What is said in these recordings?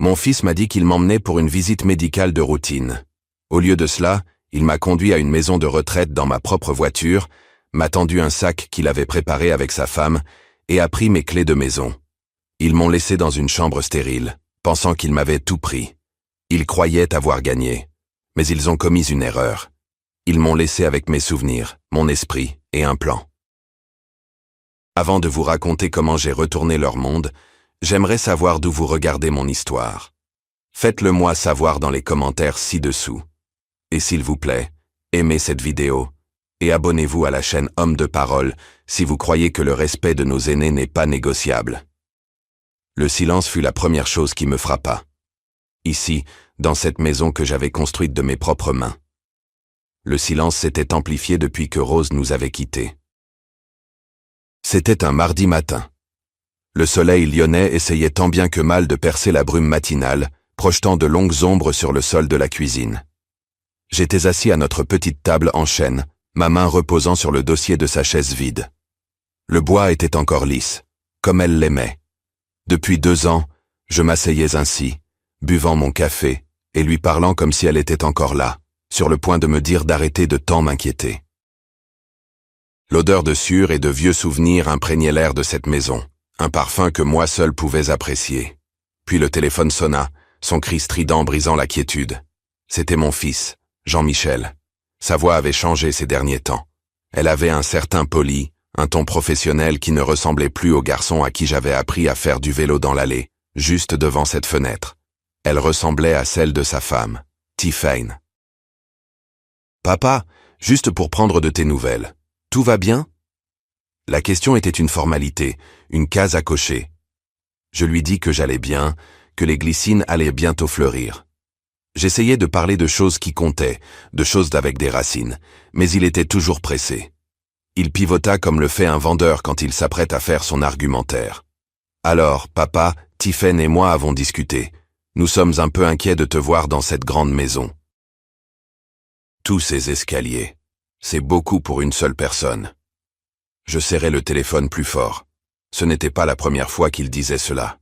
Mon fils m'a dit qu'il m'emmenait pour une visite médicale de routine. Au lieu de cela, il m'a conduit à une maison de retraite dans ma propre voiture, m'a tendu un sac qu'il avait préparé avec sa femme et a pris mes clés de maison. Ils m'ont laissé dans une chambre stérile, pensant qu'ils m'avaient tout pris. Ils croyaient avoir gagné, mais ils ont commis une erreur. Ils m'ont laissé avec mes souvenirs, mon esprit et un plan. Avant de vous raconter comment j'ai retourné leur monde, j'aimerais savoir d'où vous regardez mon histoire. Faites-le moi savoir dans les commentaires ci-dessous. Et s'il vous plaît, aimez cette vidéo et abonnez-vous à la chaîne Homme de Parole si vous croyez que le respect de nos aînés n'est pas négociable. Le silence fut la première chose qui me frappa. Ici, dans cette maison que j'avais construite de mes propres mains. Le silence s'était amplifié depuis que Rose nous avait quittés. C'était un mardi matin. Le soleil lyonnais essayait tant bien que mal de percer la brume matinale, projetant de longues ombres sur le sol de la cuisine. J'étais assis à notre petite table en chêne, ma main reposant sur le dossier de sa chaise vide. Le bois était encore lisse, comme elle l'aimait. Depuis 2 ans, je m'asseyais ainsi, buvant mon café et lui parlant comme si elle était encore là, sur le point de me dire d'arrêter de tant m'inquiéter. L'odeur de sueur et de vieux souvenirs imprégnait l'air de cette maison, un parfum que moi seul pouvais apprécier. Puis le téléphone sonna, son cri strident brisant la quiétude. C'était mon fils, Jean-Michel. Sa voix avait changé ces derniers temps. Elle avait un certain poli, un ton professionnel qui ne ressemblait plus au garçon à qui j'avais appris à faire du vélo dans l'allée, juste devant cette fenêtre. Elle ressemblait à celle de sa femme, Tiffany. « Papa, juste pour prendre de tes nouvelles. Tout va bien ?» La question était une formalité, une case à cocher. Je lui dis que j'allais bien, que les glycines allaient bientôt fleurir. J'essayais de parler de choses qui comptaient, de choses avec des racines, mais il était toujours pressé. Il pivota comme le fait un vendeur quand il s'apprête à faire son argumentaire. « Alors, papa, Tiffany et moi avons discuté. Nous sommes un peu inquiets de te voir dans cette grande maison. » Tous ces escaliers, c'est beaucoup pour une seule personne. Je serrai le téléphone plus fort. Ce n'était pas la première fois qu'il disait cela.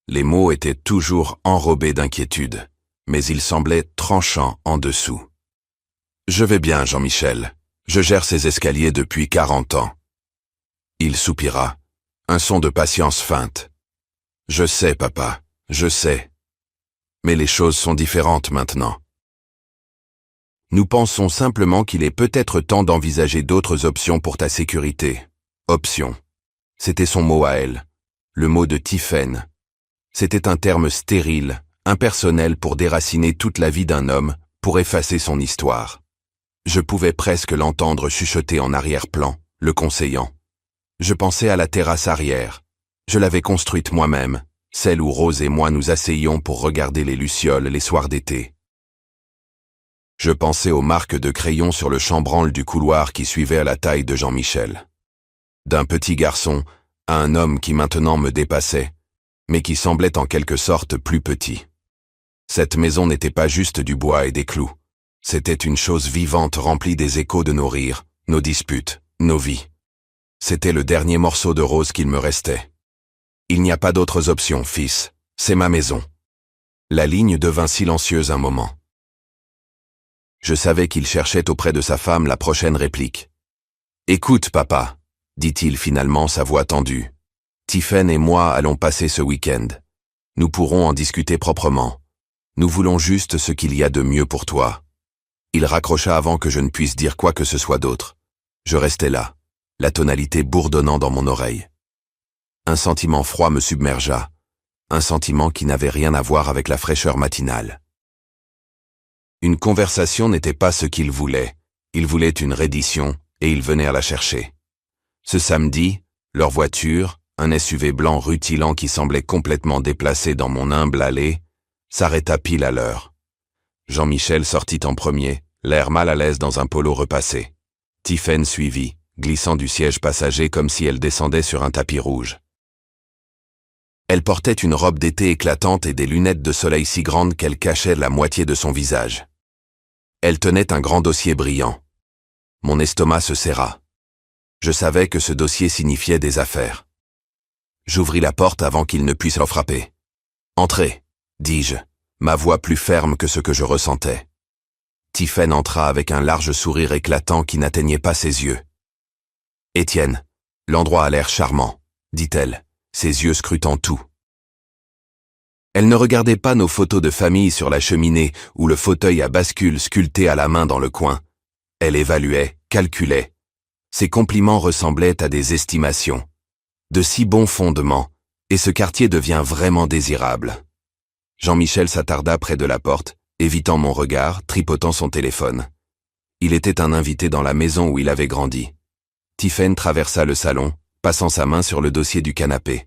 Les mots étaient toujours enrobés d'inquiétude, mais ils semblaient tranchants en dessous. « Je vais bien, Jean-Michel. Je gère ces escaliers depuis 40 ans. » Il soupira, un son de patience feinte. « Je sais, papa, je sais. Mais les choses sont différentes maintenant. Nous pensons simplement qu'il est peut-être temps d'envisager d'autres options pour ta sécurité. Options. » C'était son mot à elle. Le mot de Tiffany. C'était un terme stérile, impersonnel pour déraciner toute la vie d'un homme, pour effacer son histoire. Je pouvais presque l'entendre chuchoter en arrière-plan, le conseillant. Je pensais à la terrasse arrière. Je l'avais construite moi-même, celle où Rose et moi nous asseyions pour regarder les lucioles les soirs d'été. Je pensais aux marques de crayon sur le chambranle du couloir qui suivait à la taille de Jean-Michel. D'un petit garçon à un homme qui maintenant me dépassait, mais qui semblait en quelque sorte plus petit. Cette maison n'était pas juste du bois et des clous. C'était une chose vivante remplie des échos de nos rires, nos disputes, nos vies. C'était le dernier morceau de rose qu'il me restait. Il n'y a pas d'autres options, fils. C'est ma maison. La ligne devint silencieuse un moment. Je savais qu'il cherchait auprès de sa femme la prochaine réplique. « Écoute, papa, » dit-il finalement, sa voix tendue. « Tiffany et moi allons passer ce week-end. Nous pourrons en discuter proprement. Nous voulons juste ce qu'il y a de mieux pour toi. » Il raccrocha avant que je ne puisse dire quoi que ce soit d'autre. Je restais là, la tonalité bourdonnant dans mon oreille. Un sentiment froid me submergea, un sentiment qui n'avait rien à voir avec la fraîcheur matinale. Une conversation n'était pas ce qu'il voulait. Il voulait une reddition et il venait à la chercher. Ce samedi, leur voiture, un SUV blanc rutilant qui semblait complètement déplacé dans mon humble allée, s'arrêta pile à l'heure. Jean-Michel sortit en premier, l'air mal à l'aise dans un polo repassé. Tiffany suivit, glissant du siège passager comme si elle descendait sur un tapis rouge. Elle portait une robe d'été éclatante et des lunettes de soleil si grandes qu'elles cachaient la moitié de son visage. Elle tenait un grand dossier brillant. Mon estomac se serra. Je savais que ce dossier signifiait des affaires. J'ouvris la porte avant qu'il ne puisse en frapper. « Entrez » dis-je, ma voix plus ferme que ce que je ressentais. Tiphaine entra avec un large sourire éclatant qui n'atteignait pas ses yeux. « Étienne, l'endroit a l'air charmant, dit-elle, ses yeux scrutant tout. Elle ne regardait pas nos photos de famille sur la cheminée ou le fauteuil à bascule sculpté à la main dans le coin. Elle évaluait, calculait. Ses compliments ressemblaient à des estimations. De si bons fondements, et ce quartier devient vraiment désirable. Jean-Michel s'attarda près de la porte, évitant mon regard, tripotant son téléphone. Il était un invité dans la maison où il avait grandi. Tiphaine traversa le salon, passant sa main sur le dossier du canapé.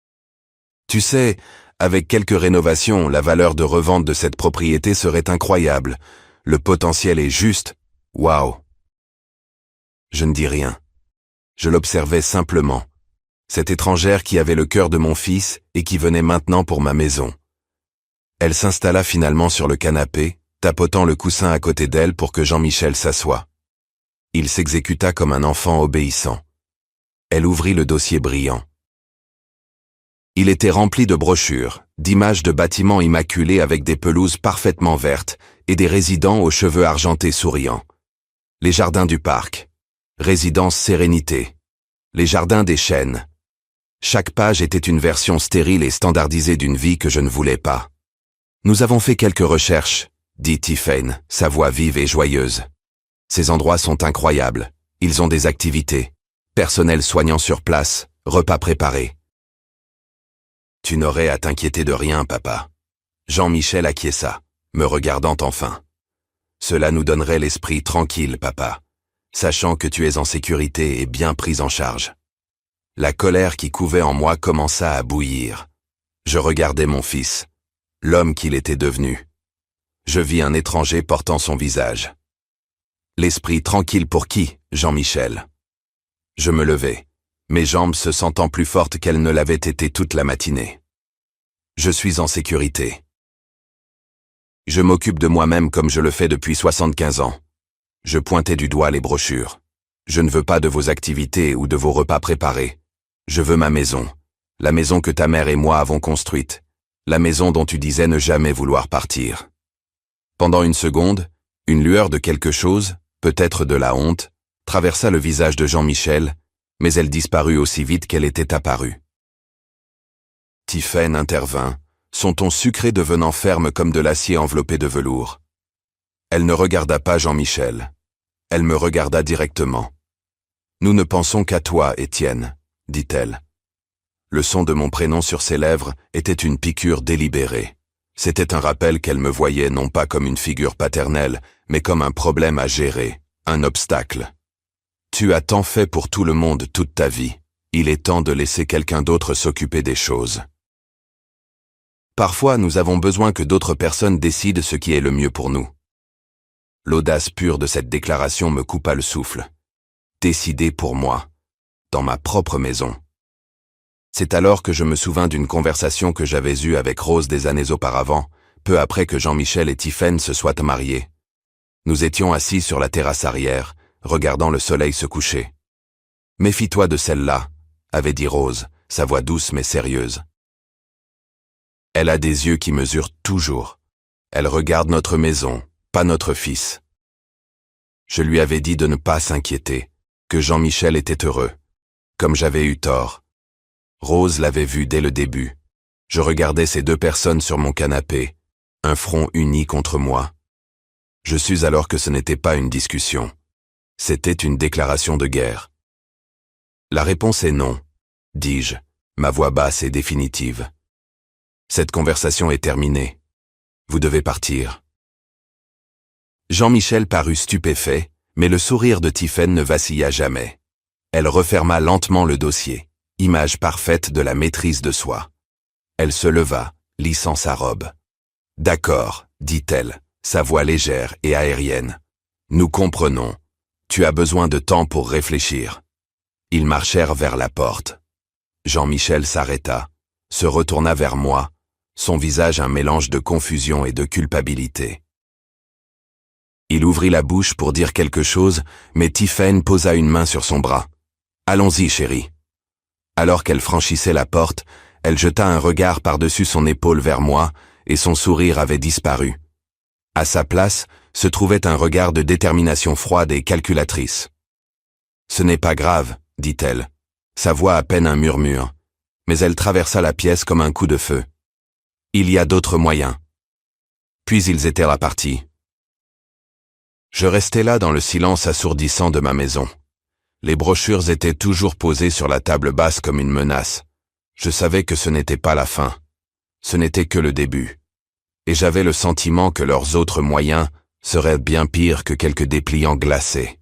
« Tu sais, avec quelques rénovations, la valeur de revente de cette propriété serait incroyable. Le potentiel est juste. Waouh !» Je ne dis rien. Je l'observais simplement. Cette étrangère qui avait le cœur de mon fils et qui venait maintenant pour ma maison. Elle s'installa finalement sur le canapé, tapotant le coussin à côté d'elle pour que Jean-Michel s'assoie. Il s'exécuta comme un enfant obéissant. Elle ouvrit le dossier brillant. Il était rempli de brochures, d'images de bâtiments immaculés avec des pelouses parfaitement vertes et des résidents aux cheveux argentés souriants. Les jardins du parc. Résidence Sérénité. Les jardins des chênes. Chaque page était une version stérile et standardisée d'une vie que je ne voulais pas. Nous avons fait quelques recherches, dit Tiphaine, sa voix vive et joyeuse. Ces endroits sont incroyables. Ils ont des activités. Personnel soignant sur place, repas préparés. Tu n'aurais à t'inquiéter de rien, papa. Jean-Michel acquiesça, me regardant enfin. Cela nous donnerait l'esprit tranquille, papa, sachant que tu es en sécurité et bien pris en charge. La colère qui couvait en moi commença à bouillir. Je regardais mon fils, l'homme qu'il était devenu. Je vis un étranger portant son visage. L'esprit tranquille pour qui, Jean-Michel? Je me levai, mes jambes se sentant plus fortes qu'elles ne l'avaient été toute la matinée. Je suis en sécurité. Je m'occupe de moi-même comme je le fais depuis 75 ans. Je pointais du doigt les brochures. Je ne veux pas de vos activités ou de vos repas préparés. Je veux ma maison. La maison que ta mère et moi avons construite. La maison dont tu disais ne jamais vouloir partir. Pendant une seconde, une lueur de quelque chose, peut-être de la honte, traversa le visage de Jean-Michel, mais elle disparut aussi vite qu'elle était apparue. Tiphaine intervint, son ton sucré devenant ferme comme de l'acier enveloppé de velours. Elle ne regarda pas Jean-Michel. Elle me regarda directement. « Nous ne pensons qu'à toi, Étienne, » dit-elle. Le son de mon prénom sur ses lèvres était une piqûre délibérée. C'était un rappel qu'elle me voyait non pas comme une figure paternelle, mais comme un problème à gérer, un obstacle. Tu as tant fait pour tout le monde toute ta vie. Il est temps de laisser quelqu'un d'autre s'occuper des choses. Parfois, nous avons besoin que d'autres personnes décident ce qui est le mieux pour nous. L'audace pure de cette déclaration me coupa le souffle. Décider pour moi, dans ma propre maison. C'est alors que je me souvins d'une conversation que j'avais eue avec Rose des années auparavant, peu après que Jean-Michel et Tiphaine se soient mariés. Nous étions assis sur la terrasse arrière, regardant le soleil se coucher. « Méfie-toi de celle-là », avait dit Rose, sa voix douce mais sérieuse. Elle a des yeux qui mesurent toujours. Elle regarde notre maison, pas notre fils. Je lui avais dit de ne pas s'inquiéter, que Jean-Michel était heureux, comme j'avais eu tort. Rose l'avait vu dès le début. Je regardais ces deux personnes sur mon canapé, un front uni contre moi. Je sus alors que ce n'était pas une discussion. C'était une déclaration de guerre. La réponse est non, dis-je, ma voix basse et définitive. Cette conversation est terminée. Vous devez partir. Jean-Michel parut stupéfait, mais le sourire de Tiphaine ne vacilla jamais. Elle referma lentement le dossier, image parfaite de la maîtrise de soi. Elle se leva, lissant sa robe. « D'accord, dit-elle, sa voix légère et aérienne. Nous comprenons. Tu as besoin de temps pour réfléchir. » Ils marchèrent vers la porte. Jean-Michel s'arrêta, se retourna vers moi, son visage un mélange de confusion et de culpabilité. Il ouvrit la bouche pour dire quelque chose, mais Tiphaine posa une main sur son bras. « Allons-y, chérie. » Alors qu'elle franchissait la porte, elle jeta un regard par-dessus son épaule vers moi, et son sourire avait disparu. À sa place, se trouvait un regard de détermination froide et calculatrice. « Ce n'est pas grave, dit-elle. Sa voix à peine un murmure, mais elle traversa la pièce comme un coup de feu. Il y a d'autres moyens. Puis ils étaient repartis. Je restais là dans le silence assourdissant de ma maison. Les brochures étaient toujours posées sur la table basse comme une menace. Je savais que ce n'était pas la fin. Ce n'était que le début. Et j'avais le sentiment que leurs autres moyens seraient bien pires que quelques dépliants glacés.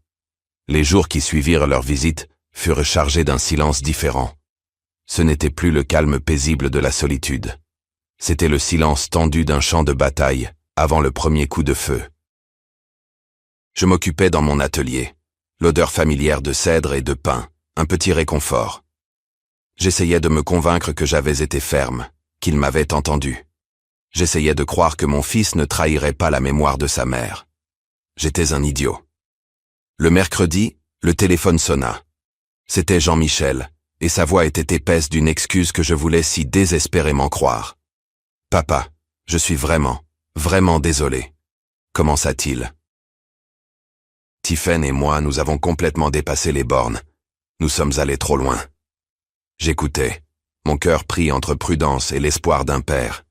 Les jours qui suivirent leur visite furent chargés d'un silence différent. Ce n'était plus le calme paisible de la solitude. C'était le silence tendu d'un champ de bataille avant le premier coup de feu. Je m'occupais dans mon atelier. L'odeur familière de cèdre et de pin, un petit réconfort. J'essayais de me convaincre que j'avais été ferme, qu'il m'avait entendu. J'essayais de croire que mon fils ne trahirait pas la mémoire de sa mère. J'étais un idiot. Le mercredi, le téléphone sonna. C'était Jean-Michel, et sa voix était épaisse d'une excuse que je voulais si désespérément croire. « Papa, je suis vraiment désolé. » commença-t-il. Tiphaine et moi, nous avons complètement dépassé les bornes. Nous sommes allés trop loin. J'écoutais, mon cœur pris entre prudence et l'espoir d'un père.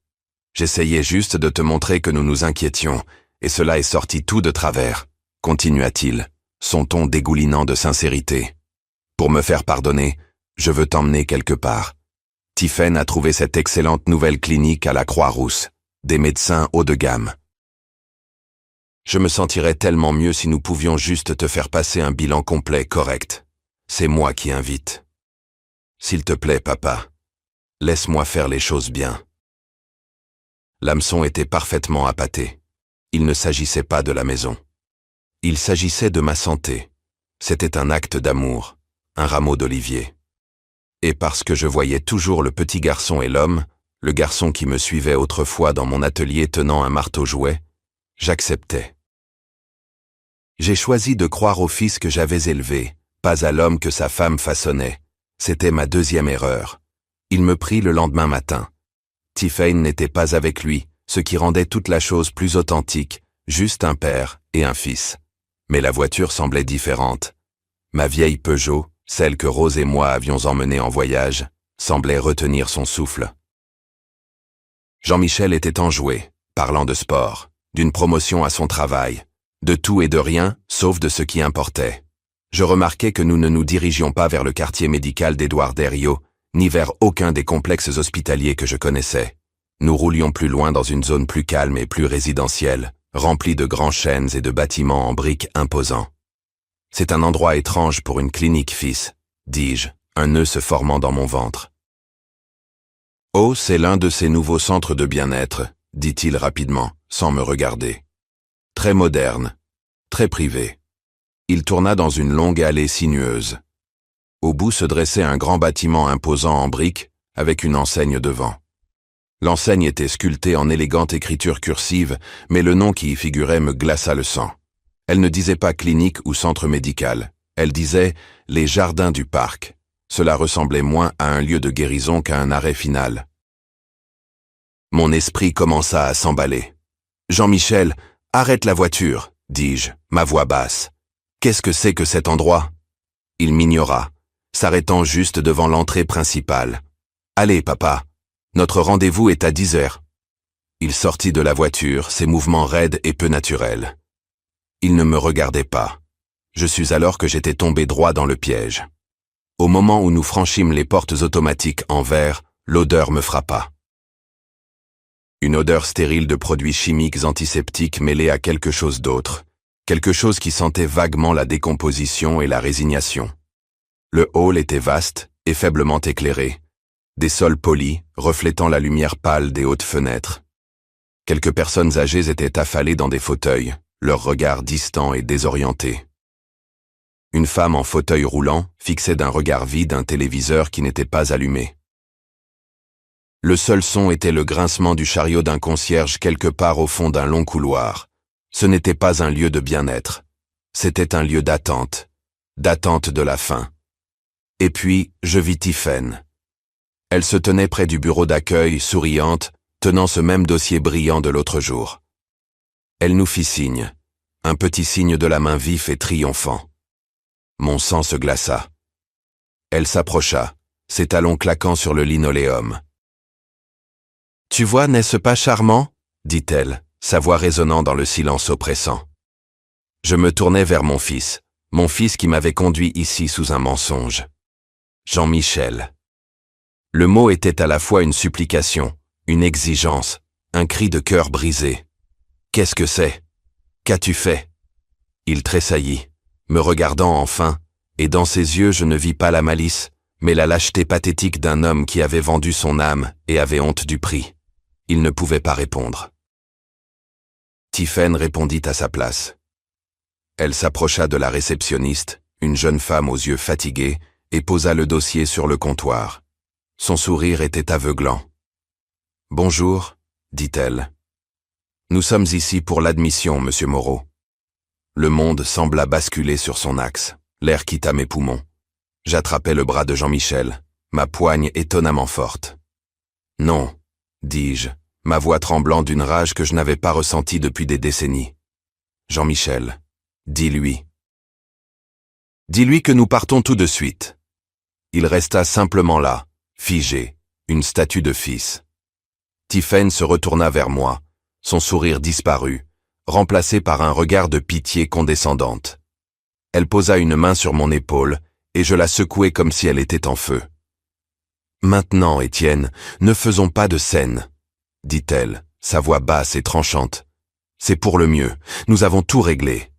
J'essayais juste de te montrer que nous nous inquiétions, et cela est sorti tout de travers, continua-t-il, son ton dégoulinant de sincérité. Pour me faire pardonner, je veux t'emmener quelque part. Tiphaine a trouvé cette excellente nouvelle clinique à la Croix-Rousse, des médecins haut de gamme. Je me sentirais tellement mieux si nous pouvions juste te faire passer un bilan complet correct. C'est moi qui invite. S'il te plaît, papa, laisse-moi faire les choses bien. L'hameçon était parfaitement appâté. Il ne s'agissait pas de la maison. Il s'agissait de ma santé. C'était un acte d'amour, un rameau d'olivier. Et parce que je voyais toujours le petit garçon et l'homme, le garçon qui me suivait autrefois dans mon atelier tenant un marteau-jouet, j'acceptais. J'ai choisi de croire au fils que j'avais élevé, pas à l'homme que sa femme façonnait. C'était ma deuxième erreur. Il me prit le lendemain matin. Tiphaine n'était pas avec lui, ce qui rendait toute la chose plus authentique, juste un père et un fils. Mais la voiture semblait différente. Ma vieille Peugeot, celle que Rose et moi avions emmenée en voyage, semblait retenir son souffle. Jean-Michel était enjoué, parlant de sport, d'une promotion à son travail, de tout et de rien, sauf de ce qui importait. Je remarquai que nous ne nous dirigions pas vers le quartier médical d'Édouard Herriot, ni vers aucun des complexes hospitaliers que je connaissais. Nous roulions plus loin dans une zone plus calme et plus résidentielle, remplie de grands chênes et de bâtiments en briques imposants. « C'est un endroit étrange pour une clinique, fils, » dis-je, un nœud se formant dans mon ventre. « Oh, c'est l'un de ces nouveaux centres de bien-être, » dit-il rapidement, sans me regarder. « Très moderne, très privé. » Il tourna dans une longue allée sinueuse. Au bout se dressait un grand bâtiment imposant en briques, avec une enseigne devant. L'enseigne était sculptée en élégante écriture cursive, mais le nom qui y figurait me glaça le sang. Elle ne disait pas clinique ou centre médical. Elle disait « les jardins du parc ». Cela ressemblait moins à un lieu de guérison qu'à un arrêt final. Mon esprit commença à s'emballer. « Jean-Michel, arrête la voiture », dis-je, ma voix basse. « Qu'est-ce que c'est que cet endroit ?» Il m'ignora, s'arrêtant juste devant l'entrée principale. « Allez, papa, notre rendez-vous est à 10 heures. » Il sortit de la voiture, ses mouvements raides et peu naturels. Il ne me regardait pas. Je sus alors que j'étais tombé droit dans le piège. Au moment où nous franchîmes les portes automatiques en verre, l'odeur me frappa. Une odeur stérile de produits chimiques antiseptiques mêlée à quelque chose d'autre. Quelque chose qui sentait vaguement la décomposition et la résignation. Le hall était vaste et faiblement éclairé. Des sols polis, reflétant la lumière pâle des hautes fenêtres. Quelques personnes âgées étaient affalées dans des fauteuils, leurs regards distants et désorientés. Une femme en fauteuil roulant fixait d'un regard vide un téléviseur qui n'était pas allumé. Le seul son était le grincement du chariot d'un concierge quelque part au fond d'un long couloir. Ce n'était pas un lieu de bien-être. C'était un lieu d'attente de la fin. Et puis, je vis Tiphaine. Elle se tenait près du bureau d'accueil, souriante, tenant ce même dossier brillant de l'autre jour. Elle nous fit signe, un petit signe de la main vif et triomphant. Mon sang se glaça. Elle s'approcha, ses talons claquant sur le linoléum. « Tu vois, n'est-ce pas charmant ?» dit-elle, sa voix résonnant dans le silence oppressant. Je me tournai vers mon fils qui m'avait conduit ici sous un mensonge. Jean-Michel. Le mot était à la fois une supplication, une exigence, un cri de cœur brisé. « Qu'est-ce que c'est ? Qu'as-tu fait ?» Il tressaillit, me regardant enfin, et dans ses yeux je ne vis pas la malice, mais la lâcheté pathétique d'un homme qui avait vendu son âme et avait honte du prix. Il ne pouvait pas répondre. Tiphaine répondit à sa place. Elle s'approcha de la réceptionniste, une jeune femme aux yeux fatigués, et posa le dossier sur le comptoir. Son sourire était aveuglant. « Bonjour, dit-elle. Nous sommes ici pour l'admission, monsieur Moreau. » Le monde sembla basculer sur son axe. L'air quitta mes poumons. J'attrapai le bras de Jean-Michel, ma poigne étonnamment forte. « Non, dis-je, ma voix tremblant d'une rage que je n'avais pas ressentie depuis des décennies. Jean-Michel, dis-lui. Dis-lui que nous partons tout de suite. » Il resta simplement là, figé, une statue de fils. Tiphaine se retourna vers moi, son sourire disparut, remplacé par un regard de pitié condescendante. Elle posa une main sur mon épaule, et je la secouai comme si elle était en feu. « Maintenant, Étienne, ne faisons pas de scène, » dit-elle, sa voix basse et tranchante. « C'est pour le mieux, nous avons tout réglé. »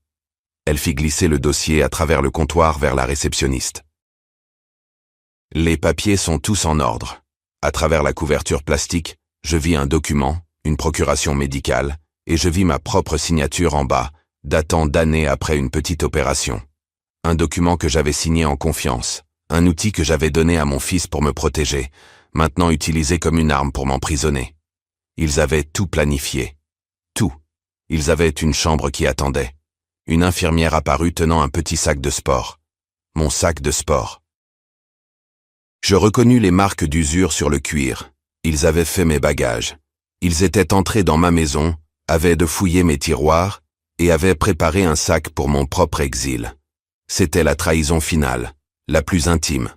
Elle fit glisser le dossier à travers le comptoir vers la réceptionniste. Les papiers sont tous en ordre. À travers la couverture plastique, je vis un document, une procuration médicale, et je vis ma propre signature en bas, datant d'années après une petite opération. Un document que j'avais signé en confiance, un outil que j'avais donné à mon fils pour me protéger, maintenant utilisé comme une arme pour m'emprisonner. Ils avaient tout planifié. Tout. Ils avaient une chambre qui attendait. Une infirmière apparut tenant un petit sac de sport. Mon sac de sport. Je reconnus les marques d'usure sur le cuir. Ils avaient fait mes bagages. Ils étaient entrés dans ma maison, avaient de fouiller mes tiroirs, et avaient préparé un sac pour mon propre exil. C'était la trahison finale, la plus intime.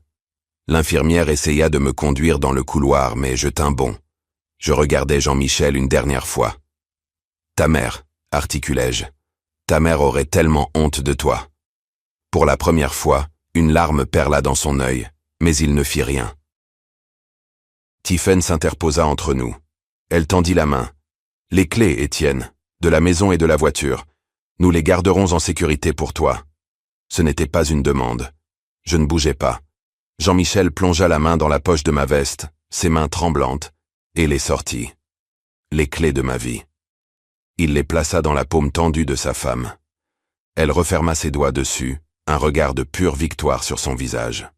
L'infirmière essaya de me conduire dans le couloir, mais je tins bon. Je regardai Jean-Michel une dernière fois. « Ta mère, articulai-je, ta mère aurait tellement honte de toi. » Pour la première fois, une larme perla dans son œil, mais il ne fit rien. Tiphaine s'interposa entre nous. Elle tendit la main. « Les clés, Étienne, de la maison et de la voiture. Nous les garderons en sécurité pour toi. » Ce n'était pas une demande. Je ne bougeais pas. Jean-Michel plongea la main dans la poche de ma veste, ses mains tremblantes, et les sortit. Les clés de ma vie. Il les plaça dans la paume tendue de sa femme. Elle referma ses doigts dessus, un regard de pure victoire sur son visage.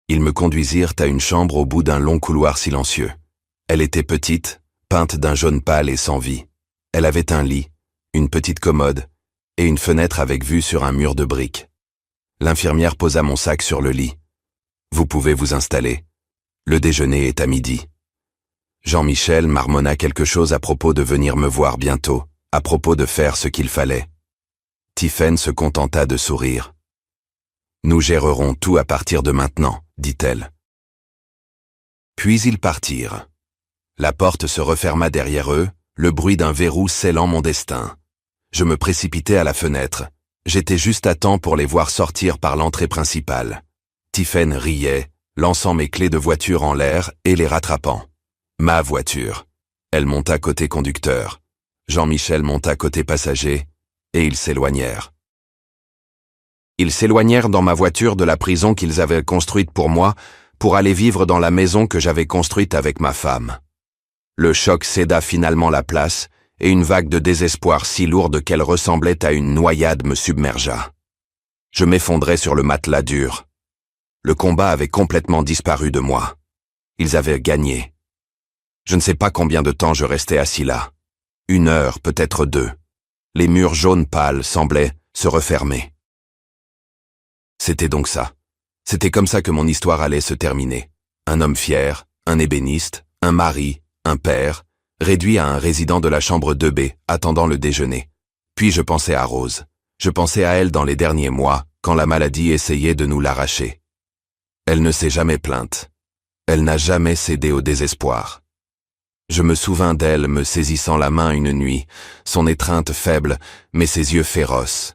Ils me conduisirent à une chambre au bout d'un long couloir silencieux. Elle était petite, peinte d'un jaune pâle et sans vie. Elle avait un lit, une petite commode, et une fenêtre avec vue sur un mur de briques. L'infirmière posa mon sac sur le lit. « Vous pouvez vous installer. Le déjeuner est à midi. » Jean-Michel marmonna quelque chose à propos de venir me voir bientôt, à propos de faire ce qu'il fallait. Tiphaine se contenta de sourire. « Nous gérerons tout à partir de maintenant, » dit-elle. Puis ils partirent. La porte se referma derrière eux, le bruit d'un verrou scellant mon destin. Je me précipitai à la fenêtre. J'étais juste à temps pour les voir sortir par l'entrée principale. Tiphaine riait, lançant mes clés de voiture en l'air et les rattrapant. Ma voiture. Elle monta côté conducteur. Jean-Michel monta côté passager, et ils s'éloignèrent. Ils s'éloignèrent dans ma voiture de la prison qu'ils avaient construite pour moi, pour aller vivre dans la maison que j'avais construite avec ma femme. Le choc céda finalement la place, et une vague de désespoir si lourde qu'elle ressemblait à une noyade me submergea. Je m'effondrai sur le matelas dur. Le combat avait complètement disparu de moi. Ils avaient gagné. Je ne sais pas combien de temps je restais assis là. 1 heure, peut-être 2. Les murs jaunes pâles semblaient se refermer. C'était donc ça. C'était comme ça que mon histoire allait se terminer. Un homme fier, un ébéniste, un mari, un père, réduit à un résident de la chambre 2B, attendant le déjeuner. Puis je pensais à Rose. Je pensais à elle dans les derniers mois, quand la maladie essayait de nous l'arracher. Elle ne s'est jamais plainte. Elle n'a jamais cédé au désespoir. Je me souvins d'elle me saisissant la main une nuit, son étreinte faible, mais ses yeux féroces.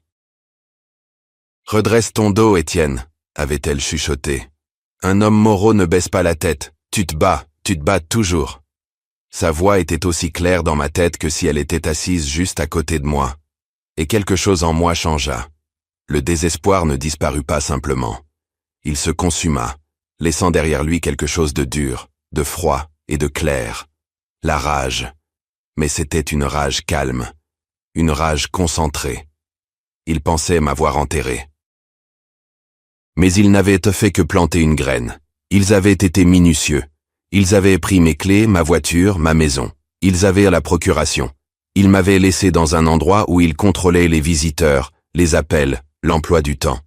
« Redresse ton dos, Étienne », avait-elle chuchoté. « Un homme moraux ne baisse pas la tête, tu te bats toujours. » Sa voix était aussi claire dans ma tête que si elle était assise juste à côté de moi. Et quelque chose en moi changea. Le désespoir ne disparut pas simplement. Il se consuma, laissant derrière lui quelque chose de dur, de froid et de clair. La rage. Mais c'était une rage calme, une rage concentrée. Il pensait m'avoir enterré. Mais ils n'avaient fait que planter une graine. Ils avaient été minutieux. Ils avaient pris mes clés, ma voiture, ma maison. Ils avaient la procuration. Ils m'avaient laissé dans un endroit où ils contrôlaient les visiteurs, les appels, l'emploi du temps.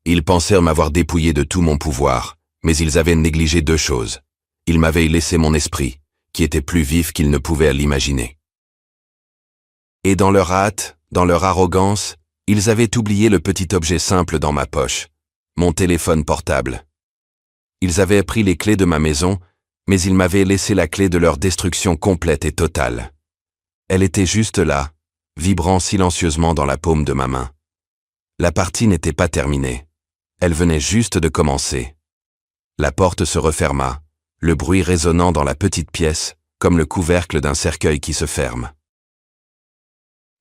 Ils pensèrent m'avoir dépouillé de tout mon pouvoir, mais ils avaient négligé deux choses. Ils m'avaient laissé mon esprit, qui était plus vif qu'ils ne pouvaient l'imaginer. Et dans leur hâte, dans leur arrogance, ils avaient oublié le petit objet simple dans ma poche, mon téléphone portable. Ils avaient pris les clés de ma maison, mais ils m'avaient laissé la clé de leur destruction complète et totale. Elle était juste là, vibrant silencieusement dans la paume de ma main. La partie n'était pas terminée. Elle venait juste de commencer. La porte se referma, le bruit résonnant dans la petite pièce, comme le couvercle d'un cercueil qui se ferme.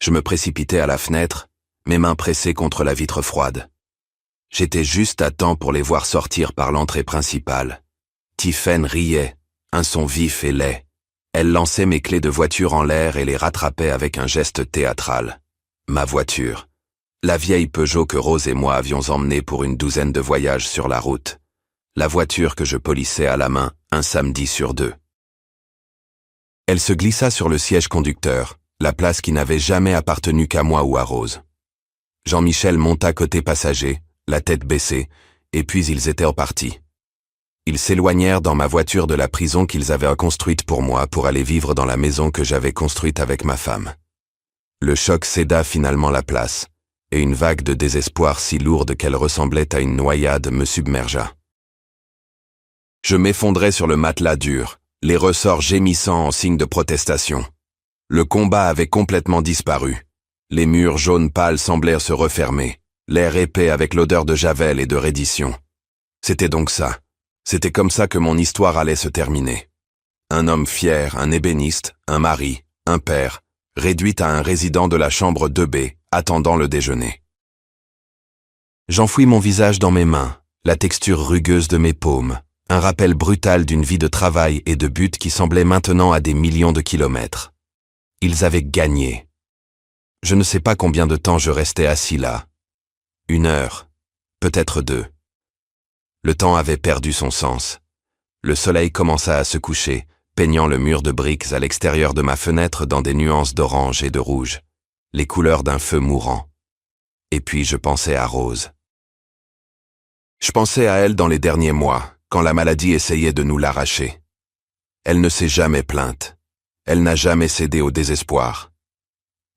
Je me précipitai à la fenêtre, mes mains pressées contre la vitre froide. J'étais juste à temps pour les voir sortir par l'entrée principale. Tiphaine riait, un son vif et laid. Elle lançait mes clés de voiture en l'air et les rattrapait avec un geste théâtral. Ma voiture. La vieille Peugeot que Rose et moi avions emmenée pour une douzaine de voyages sur la route. La voiture que je polissais à la main, un samedi sur 2. Elle se glissa sur le siège conducteur, la place qui n'avait jamais appartenu qu'à moi ou à Rose. Jean-Michel monta côté passager, la tête baissée, et puis ils étaient repartis. Ils s'éloignèrent dans ma voiture de la prison qu'ils avaient construite pour moi pour aller vivre dans la maison que j'avais construite avec ma femme. Le choc céda finalement la place, et une vague de désespoir si lourde qu'elle ressemblait à une noyade me submergea. Je m'effondrais sur le matelas dur, les ressorts gémissant en signe de protestation. Le combat avait complètement disparu. Les murs jaunes pâles semblèrent se refermer, l'air épais avec l'odeur de javel et de reddition. C'était donc ça. C'était comme ça que mon histoire allait se terminer. Un homme fier, un ébéniste, un mari, un père, réduit à un résident de la chambre 2B, attendant le déjeuner. J'enfouis mon visage dans mes mains, la texture rugueuse de mes paumes, un rappel brutal d'une vie de travail et de but qui semblait maintenant à des millions de kilomètres. Ils avaient gagné. Je ne sais pas combien de temps je restais assis là. 1 heure, peut-être 2. Le temps avait perdu son sens. Le soleil commença à se coucher, peignant le mur de briques à l'extérieur de ma fenêtre dans des nuances d'orange et de rouge, les couleurs d'un feu mourant. Et puis je pensais à Rose. Je pensais à elle dans les derniers mois, quand la maladie essayait de nous l'arracher. Elle ne s'est jamais plainte. Elle n'a jamais cédé au désespoir.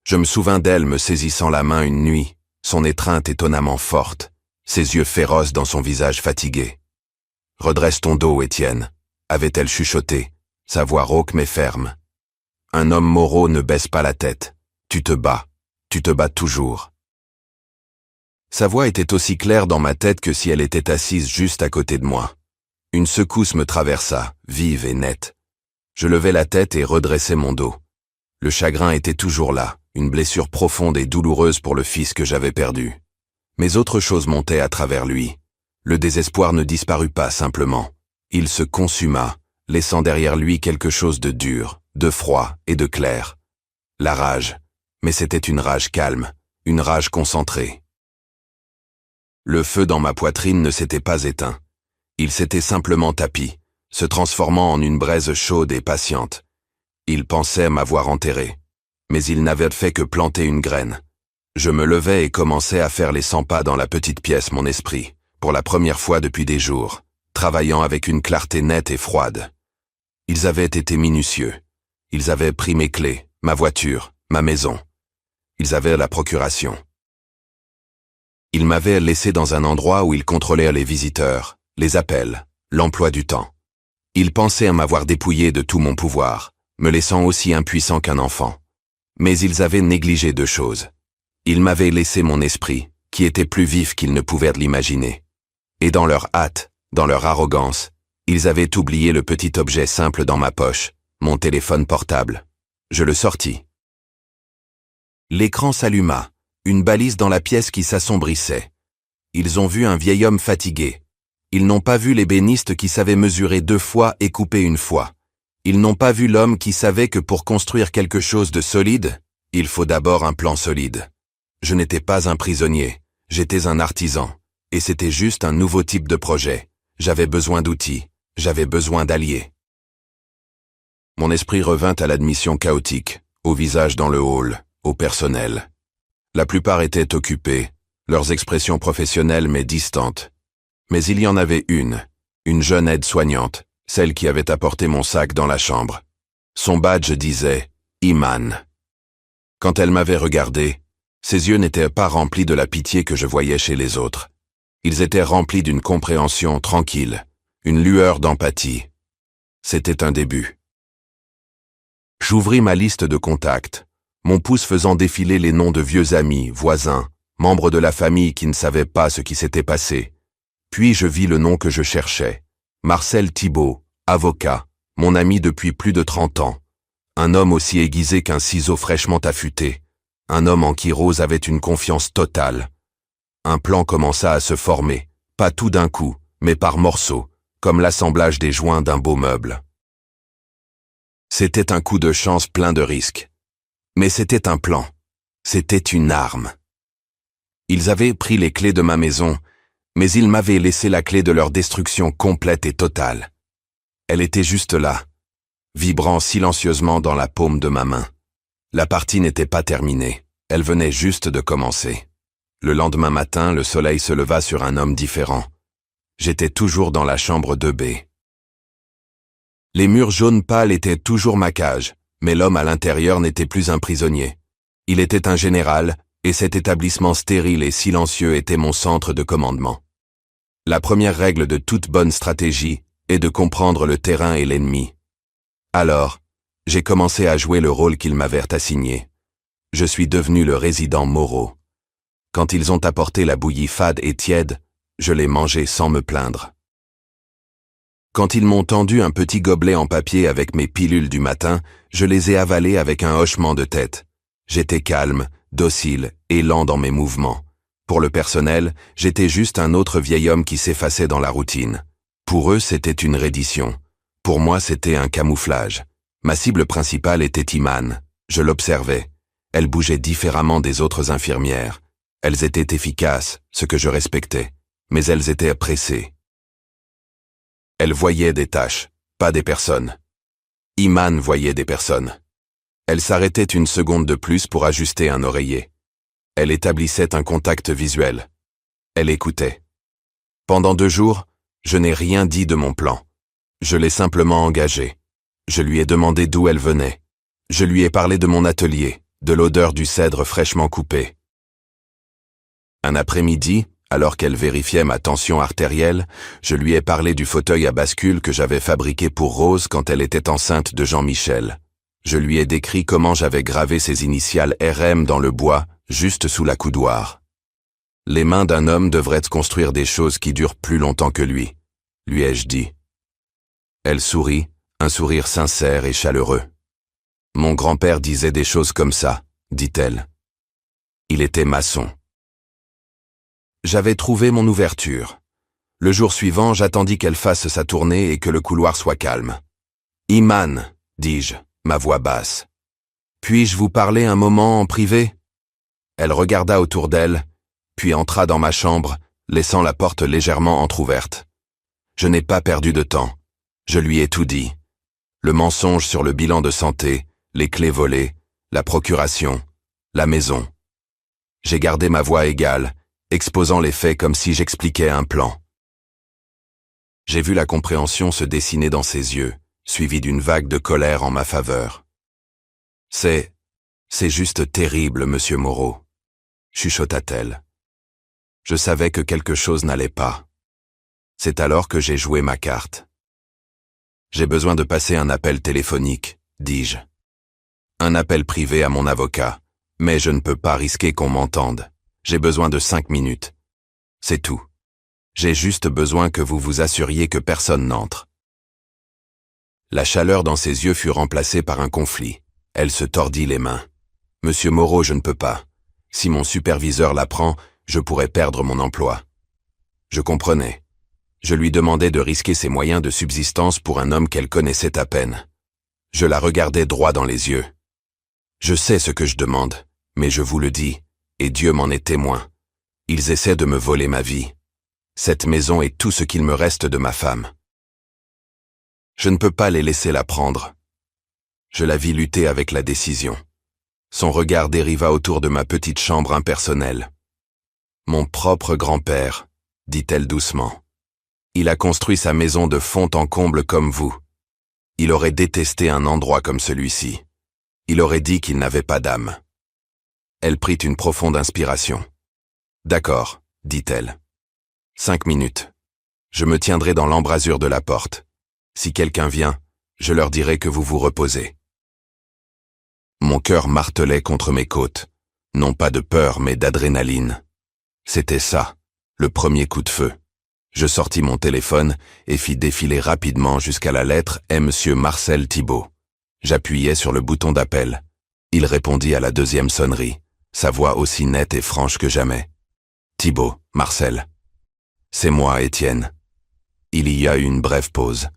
Je me souvins d'elle me saisissant la main une nuit, son étreinte étonnamment forte, ses yeux féroces dans son visage fatigué. « Redresse ton dos, Étienne », avait-elle chuchoté, sa voix rauque mais ferme. « Un homme moraux ne baisse pas la tête. Tu te bats toujours. » Sa voix était aussi claire dans ma tête que si elle était assise juste à côté de moi. Une secousse me traversa, vive et nette. Je levai la tête et redressai mon dos. Le chagrin était toujours là, une blessure profonde et douloureuse pour le fils que j'avais perdu. Mais autre chose montait à travers lui. Le désespoir ne disparut pas simplement. Il se consuma, laissant derrière lui quelque chose de dur, de froid et de clair. La rage. Mais c'était une rage calme, une rage concentrée. Le feu dans ma poitrine ne s'était pas éteint. Il s'était simplement tapi, se transformant en une braise chaude et patiente. Il pensait m'avoir enterré. Mais il n'avait fait que planter une graine. Je me levai et commençai à faire les 100 pas dans la petite pièce mon esprit, pour la première fois depuis des jours, travaillant avec une clarté nette et froide. Ils avaient été minutieux. Ils avaient pris mes clés, ma voiture, ma maison. Ils avaient la procuration. Ils m'avaient laissé dans un endroit où ils contrôlaient les visiteurs, les appels, l'emploi du temps. Ils pensaient à m'avoir dépouillé de tout mon pouvoir, me laissant aussi impuissant qu'un enfant. Mais ils avaient négligé deux choses. Ils m'avaient laissé mon esprit, qui était plus vif qu'ils ne pouvaient l'imaginer. Et dans leur hâte, dans leur arrogance, ils avaient oublié le petit objet simple dans ma poche, mon téléphone portable. Je le sortis. L'écran s'alluma, une balise dans la pièce qui s'assombrissait. Ils ont vu un vieil homme fatigué. Ils n'ont pas vu l'ébéniste qui savait mesurer 2 fois et couper 1 fois. Ils n'ont pas vu l'homme qui savait que pour construire quelque chose de solide, il faut d'abord un plan solide. Je n'étais pas un prisonnier, j'étais un artisan, et c'était juste un nouveau type de projet. J'avais besoin d'outils, j'avais besoin d'alliés. Mon esprit revint à l'admission chaotique, au visage dans le hall, au personnel. La plupart étaient occupés, leurs expressions professionnelles mais distantes. Mais il y en avait une jeune aide-soignante, celle qui avait apporté mon sac dans la chambre. Son badge disait « Iman ». Quand elle m'avait regardé, ses yeux n'étaient pas remplis de la pitié que je voyais chez les autres. Ils étaient remplis d'une compréhension tranquille, une lueur d'empathie. C'était un début. J'ouvris ma liste de contacts, mon pouce faisant défiler les noms de vieux amis, voisins, membres de la famille qui ne savaient pas ce qui s'était passé. Puis je vis le nom que je cherchais. Marcel Thibault, avocat, mon ami depuis plus de 30 ans. Un homme aussi aiguisé qu'un ciseau fraîchement affûté. Un homme en qui Rose avait une confiance totale. Un plan commença à se former, pas tout d'un coup, mais par morceaux, comme l'assemblage des joints d'un beau meuble. C'était un coup de chance plein de risques. Mais c'était un plan. C'était une arme. Ils avaient pris les clés de ma maison, mais ils m'avaient laissé la clé de leur destruction complète et totale. Elle était juste là, vibrant silencieusement dans la paume de ma main. La partie n'était pas terminée, elle venait juste de commencer. Le lendemain matin, le soleil se leva sur un homme différent. J'étais toujours dans la chambre 2B. Les murs jaunes pâles étaient toujours ma cage, mais l'homme à l'intérieur n'était plus un prisonnier. Il était un général, et cet établissement stérile et silencieux était mon centre de commandement. La première règle de toute bonne stratégie est de comprendre le terrain et l'ennemi. Alors, j'ai commencé à jouer le rôle qu'ils m'avaient assigné. Je suis devenu le résident Moreau. Quand ils ont apporté la bouillie fade et tiède, je l'ai mangée sans me plaindre. Quand ils m'ont tendu un petit gobelet en papier avec mes pilules du matin, je les ai avalées avec un hochement de tête. J'étais calme, docile et lent dans mes mouvements. Pour le personnel, j'étais juste un autre vieil homme qui s'effaçait dans la routine. Pour eux, c'était une reddition. Pour moi, c'était un camouflage. Ma cible principale était Iman. Je l'observais. Elle bougeait différemment des autres infirmières. Elles étaient efficaces, ce que je respectais, mais elles étaient pressées. Elle voyait des tâches, pas des personnes. Iman voyait des personnes. Elle s'arrêtait une seconde de plus pour ajuster un oreiller. Elle établissait un contact visuel. Elle écoutait. Pendant 2 jours, je n'ai rien dit de mon plan. Je l'ai simplement engagée. Je lui ai demandé d'où elle venait. Je lui ai parlé de mon atelier, de l'odeur du cèdre fraîchement coupé. Un après-midi, alors qu'elle vérifiait ma tension artérielle, je lui ai parlé du fauteuil à bascule que j'avais fabriqué pour Rose quand elle était enceinte de Jean-Michel. Je lui ai décrit comment j'avais gravé ses initiales RM dans le bois, juste sous la coudoir. Les mains d'un homme devraient construire des choses qui durent plus longtemps que lui ai-je dit. Elle sourit, un sourire sincère et chaleureux. Mon grand-père disait des choses comme ça, dit-elle. Il était maçon. J'avais trouvé mon ouverture. Le jour suivant, j'attendis qu'elle fasse sa tournée et que le couloir soit calme. « Iman », dis-je, ma voix basse. « Puis-je vous parler un moment en privé ?» Elle regarda autour d'elle, puis entra dans ma chambre, laissant la porte légèrement entr'ouverte. Je n'ai pas perdu de temps. Je lui ai tout dit. Le mensonge sur le bilan de santé, les clés volées, la procuration, la maison. J'ai gardé ma voix égale, exposant les faits comme si j'expliquais un plan. J'ai vu la compréhension se dessiner dans ses yeux. suivi d'une vague de colère en ma faveur. C'est juste terrible, monsieur Moreau, chuchota-t-elle. Je savais que quelque chose n'allait pas. C'est alors que j'ai joué ma carte. J'ai besoin de passer un appel téléphonique, dis-je. Un appel privé à mon avocat, mais je ne peux pas risquer qu'on m'entende. J'ai besoin de 5 minutes. C'est tout. J'ai juste besoin que vous vous assuriez que personne n'entre. La chaleur dans ses yeux fut remplacée par un conflit. Elle se tordit les mains. Monsieur Moreau, je ne peux pas. Si mon superviseur l'apprend, je pourrais perdre mon emploi. Je comprenais. Je lui demandais de risquer ses moyens de subsistance pour un homme qu'elle connaissait à peine. Je la regardais droit dans les yeux. Je sais ce que je demande, mais je vous le dis, et Dieu m'en est témoin. Ils essaient de me voler ma vie. Cette maison est tout ce qu'il me reste de ma femme. Je ne peux pas les laisser la prendre. Je la vis lutter avec la décision. Son regard dériva autour de ma petite chambre impersonnelle. Mon propre grand-père, dit-elle doucement. Il a construit sa maison de fond en comble comme vous. Il aurait détesté un endroit comme celui-ci. Il aurait dit qu'il n'avait pas d'âme. Elle prit une profonde inspiration. D'accord, dit-elle. 5 minutes. Je me tiendrai dans l'embrasure de la porte. Si quelqu'un vient, je leur dirai que vous vous reposez. Mon cœur martelait contre mes côtes, non pas de peur mais d'adrénaline. C'était ça, le premier coup de feu. Je sortis mon téléphone et fis défiler rapidement jusqu'à la lettre M. Monsieur Marcel Thibault. J'appuyai sur le bouton d'appel. Il répondit à la deuxième sonnerie, sa voix aussi nette et franche que jamais. Thibault, Marcel. C'est moi, Étienne. Il y a eu une brève pause.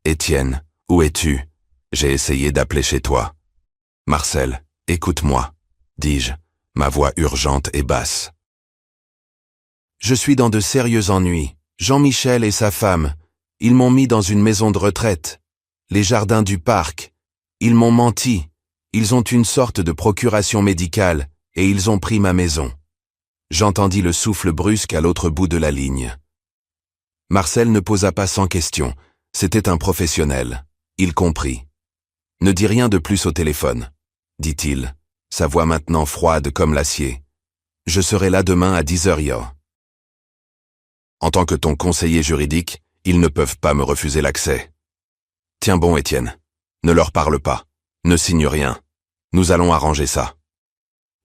Étienne, où es-tu? J'ai essayé d'appeler chez toi. Marcel, écoute-moi, dis-je, ma voix urgente et basse. Je suis dans de sérieux ennuis. Jean-Michel et sa femme, ils m'ont mis dans une maison de retraite. Les jardins du parc. Ils m'ont menti. Ils ont une sorte de procuration médicale et ils ont pris ma maison. J'entendis le souffle brusque à l'autre bout de la ligne. Marcel ne posa pas 100 questions. C'était un professionnel. Il comprit. Ne dis rien de plus au téléphone, dit-il, sa voix maintenant froide comme l'acier. Je serai là demain à 10h. En tant que ton conseiller juridique, ils ne peuvent pas me refuser l'accès. Tiens bon, Étienne. Ne leur parle pas. Ne signe rien. Nous allons arranger ça.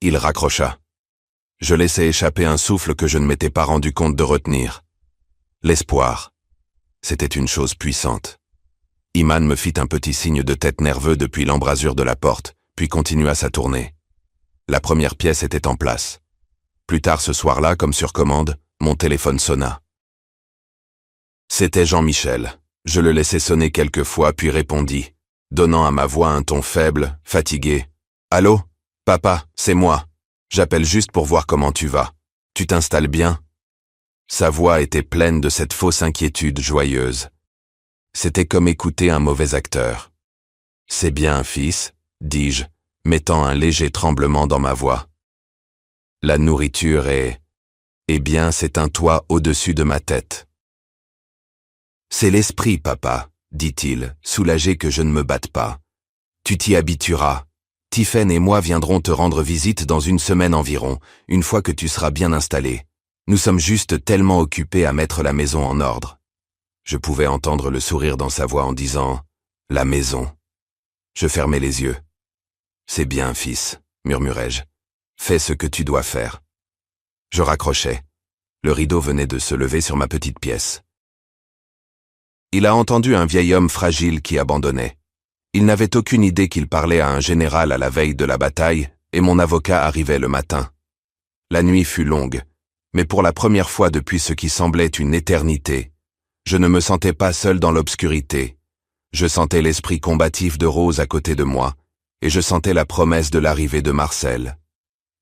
Il raccrocha. Je laissai échapper un souffle que je ne m'étais pas rendu compte de retenir. L'espoir. C'était une chose puissante. Iman me fit un petit signe de tête nerveux depuis l'embrasure de la porte, puis continua sa tournée. La première pièce était en place. Plus tard ce soir-là, comme sur commande, mon téléphone sonna. C'était Jean-Michel. Je le laissai sonner quelques fois, puis répondis, donnant à ma voix un ton faible, fatigué. « Allô? Papa, c'est moi. J'appelle juste pour voir comment tu vas. Tu t'installes bien ?» Sa voix était pleine de cette fausse inquiétude joyeuse. C'était comme écouter un mauvais acteur. « C'est bien, fils, » dis-je, mettant un léger tremblement dans ma voix. « La nourriture est... Eh bien, c'est un toit au-dessus de ma tête. »« C'est l'esprit, papa, » dit-il, soulagé que je ne me batte pas. « Tu t'y habitueras. Tiphaine et moi viendrons te rendre visite dans une semaine environ, une fois que tu seras bien installé. Nous sommes juste tellement occupés à mettre la maison en ordre. » Je pouvais entendre le sourire dans sa voix en disant « La maison ». Je fermai les yeux. « C'est bien, fils, » murmurai-je. « Fais ce que tu dois faire. » Je raccrochai. Le rideau venait de se lever sur ma petite pièce. Il a entendu un vieil homme fragile qui abandonnait. Il n'avait aucune idée qu'il parlait à un général à la veille de la bataille, et mon avocat arrivait le matin. La nuit fut longue, mais pour la première fois depuis ce qui semblait une éternité, je ne me sentais pas seul dans l'obscurité. Je sentais l'esprit combatif de Rose à côté de moi, et je sentais la promesse de l'arrivée de Marcel.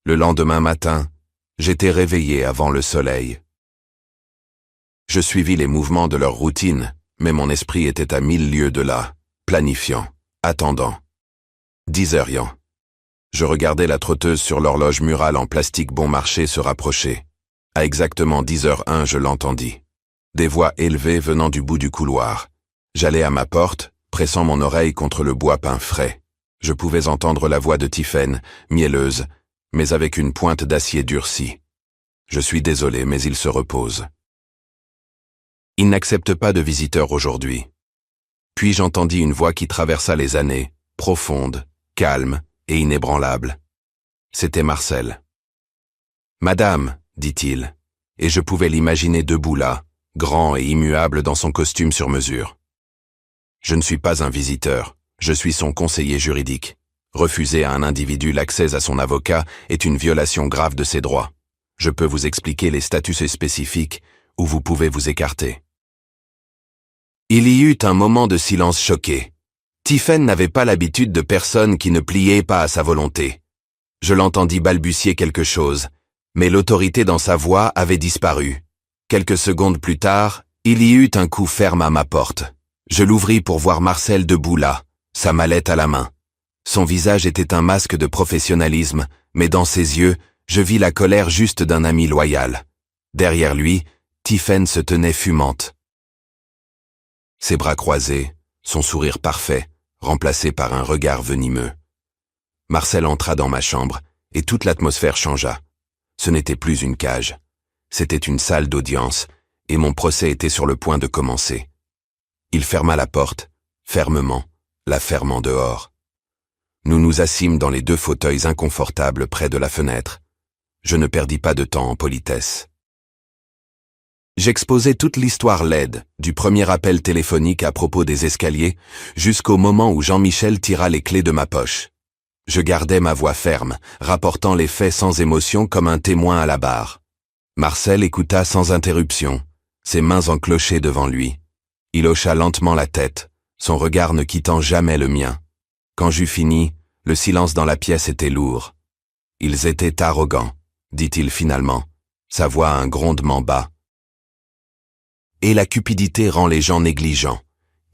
Le lendemain matin, j'étais réveillé avant le soleil. Je suivis les mouvements de leur routine, mais mon esprit était à 1000 lieues de là, planifiant, attendant. 10h. Je regardais la trotteuse sur l'horloge murale en plastique bon marché se rapprocher. À exactement 10h01, je l'entendis. Des voix élevées venant du bout du couloir. J'allai à ma porte, pressant mon oreille contre le bois peint frais. Je pouvais entendre la voix de Tiphaine, mielleuse, mais avec une pointe d'acier durci. Je suis désolé, mais il se repose. Il n'accepte pas de visiteurs aujourd'hui. Puis j'entendis une voix qui traversa les années, profonde, calme et inébranlable. C'était Marcel. « Madame, dit-il, et je pouvais l'imaginer debout là, grand et immuable dans son costume sur mesure. Je ne suis pas un visiteur, je suis son conseiller juridique. Refuser à un individu l'accès à son avocat est une violation grave de ses droits. Je peux vous expliquer les statuts spécifiques où vous pouvez vous écarter. » Il y eut un moment de silence choqué. Tiphaine n'avait pas l'habitude de personnes qui ne pliaient pas à sa volonté. Je l'entendis balbutier quelque chose, mais l'autorité dans sa voix avait disparu. Quelques secondes plus tard, il y eut un coup ferme à ma porte. Je l'ouvris pour voir Marcel debout là, sa mallette à la main. Son visage était un masque de professionnalisme, mais dans ses yeux, je vis la colère juste d'un ami loyal. Derrière lui, Tiphaine se tenait fumante. Ses bras croisés, son sourire parfait, remplacé par un regard venimeux. Marcel entra dans ma chambre, et toute l'atmosphère changea. Ce n'était plus une cage. C'était une salle d'audience, et mon procès était sur le point de commencer. Il ferma la porte, fermement, la fermant dehors. Nous nous assîmes dans les 2 fauteuils inconfortables près de la fenêtre. Je ne perdis pas de temps en politesse. J'exposai toute l'histoire laide, du premier appel téléphonique à propos des escaliers, jusqu'au moment où Jean-Michel tira les clés de ma poche. Je gardais ma voix ferme, rapportant les faits sans émotion comme un témoin à la barre. Marcel écouta sans interruption, ses mains enclochées devant lui. Il hocha lentement la tête, son regard ne quittant jamais le mien. Quand j'eus fini, le silence dans la pièce était lourd. « Ils étaient arrogants », dit-il finalement, sa voix à un grondement bas. « Et la cupidité rend les gens négligents.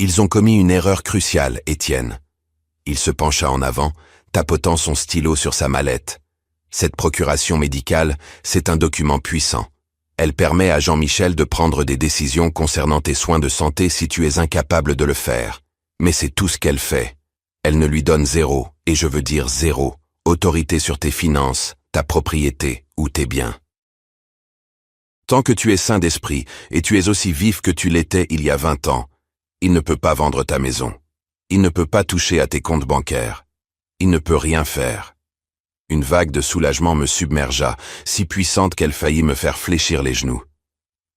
Ils ont commis une erreur cruciale, Étienne. » Il se pencha en avant, tapotant son stylo sur sa mallette. Cette procuration médicale, c'est un document puissant. Elle permet à Jean-Michel de prendre des décisions concernant tes soins de santé si tu es incapable de le faire. Mais c'est tout ce qu'elle fait. Elle ne lui donne zéro, et je veux dire zéro, autorité sur tes finances, ta propriété ou tes biens. Tant que tu es sain d'esprit, et tu es aussi vif que tu l'étais il y a 20 ans, il ne peut pas vendre ta maison. Il ne peut pas toucher à tes comptes bancaires. Il ne peut rien faire. Une vague de soulagement me submergea, si puissante qu'elle faillit me faire fléchir les genoux.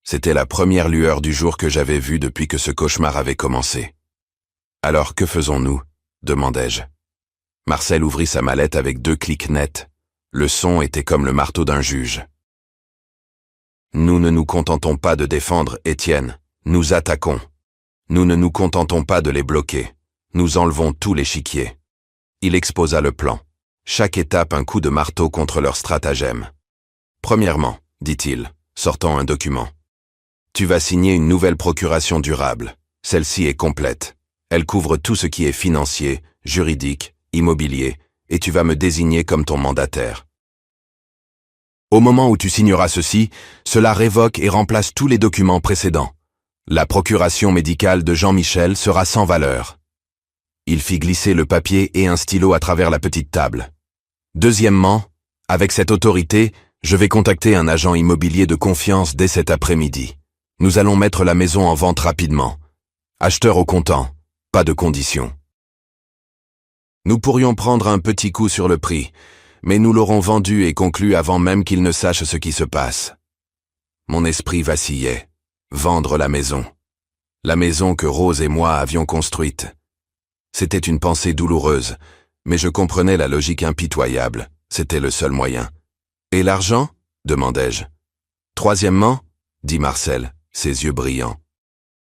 C'était la première lueur du jour que j'avais vue depuis que ce cauchemar avait commencé. « Alors que faisons-nous » demandai-je. Marcel ouvrit sa mallette avec 2 clics nets. Le son était comme le marteau d'un juge. « Nous ne nous contentons pas de défendre, Étienne. Nous attaquons. Nous ne nous contentons pas de les bloquer. Nous enlevons tout l'échiquier. » Il exposa le plan. Chaque étape un coup de marteau contre leur stratagème. « Premièrement, dit-il, sortant un document. Tu vas signer une nouvelle procuration durable. Celle-ci est complète. Elle couvre tout ce qui est financier, juridique, immobilier, et tu vas me désigner comme ton mandataire. Au moment où tu signeras ceci, cela révoque et remplace tous les documents précédents. La procuration médicale de Jean-Michel sera sans valeur. » Il fit glisser le papier et un stylo à travers la petite table. Deuxièmement, avec cette autorité, je vais contacter un agent immobilier de confiance dès cet après-midi. Nous allons mettre la maison en vente rapidement. Acheteur au comptant, pas de conditions. Nous pourrions prendre un petit coup sur le prix, mais nous l'aurons vendu et conclu avant même qu'il ne sache ce qui se passe. Mon esprit vacillait. Vendre la maison. La maison que Rose et moi avions construite. C'était une pensée douloureuse, mais je comprenais la logique impitoyable. C'était le seul moyen. « Et l'argent » demandai-je. « Troisièmement » dit Marcel, ses yeux brillants.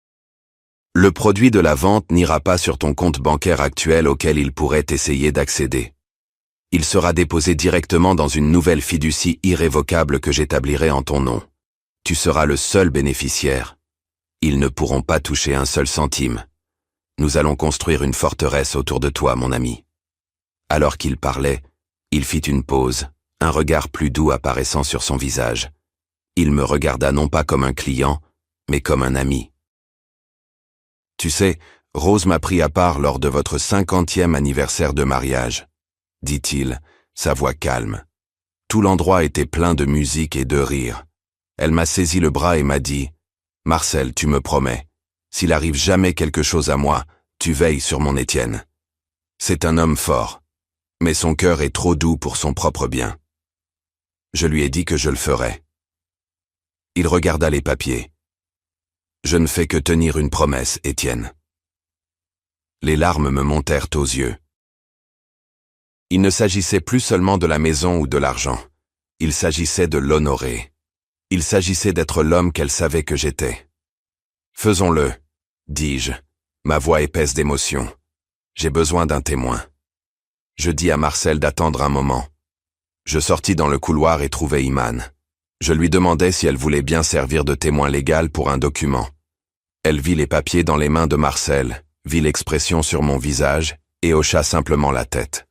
« Le produit de la vente n'ira pas sur ton compte bancaire actuel auquel il pourrait essayer d'accéder. Il sera déposé directement dans une nouvelle fiducie irrévocable que j'établirai en ton nom. Tu seras le seul bénéficiaire. Ils ne pourront pas toucher un seul centime. Nous allons construire une forteresse autour de toi, mon ami. » Alors qu'il parlait, il fit une pause, un regard plus doux apparaissant sur son visage. Il me regarda non pas comme un client, mais comme un ami. « Tu sais, Rose m'a pris à part lors de votre 50e anniversaire de mariage, dit-il, sa voix calme. Tout l'endroit était plein de musique et de rire. Elle m'a saisi le bras et m'a dit « Marcel, tu me promets, s'il arrive jamais quelque chose à moi, tu veilles sur mon Étienne. C'est un homme fort, mais son cœur est trop doux pour son propre bien. » Je lui ai dit que je le ferais. Il regarda les papiers. « Je ne fais que tenir une promesse, Étienne. » Les larmes me montèrent aux yeux. Il ne s'agissait plus seulement de la maison ou de l'argent. Il s'agissait de l'honorer. Il s'agissait d'être l'homme qu'elle savait que j'étais. « Faisons-le, dis-je, ma voix épaisse d'émotion. J'ai besoin d'un témoin. » Je dis à Marcel d'attendre un moment. Je sortis dans le couloir et trouvai Iman. Je lui demandai si elle voulait bien servir de témoin légal pour un document. Elle vit les papiers dans les mains de Marcel, vit l'expression sur mon visage et hocha simplement la tête.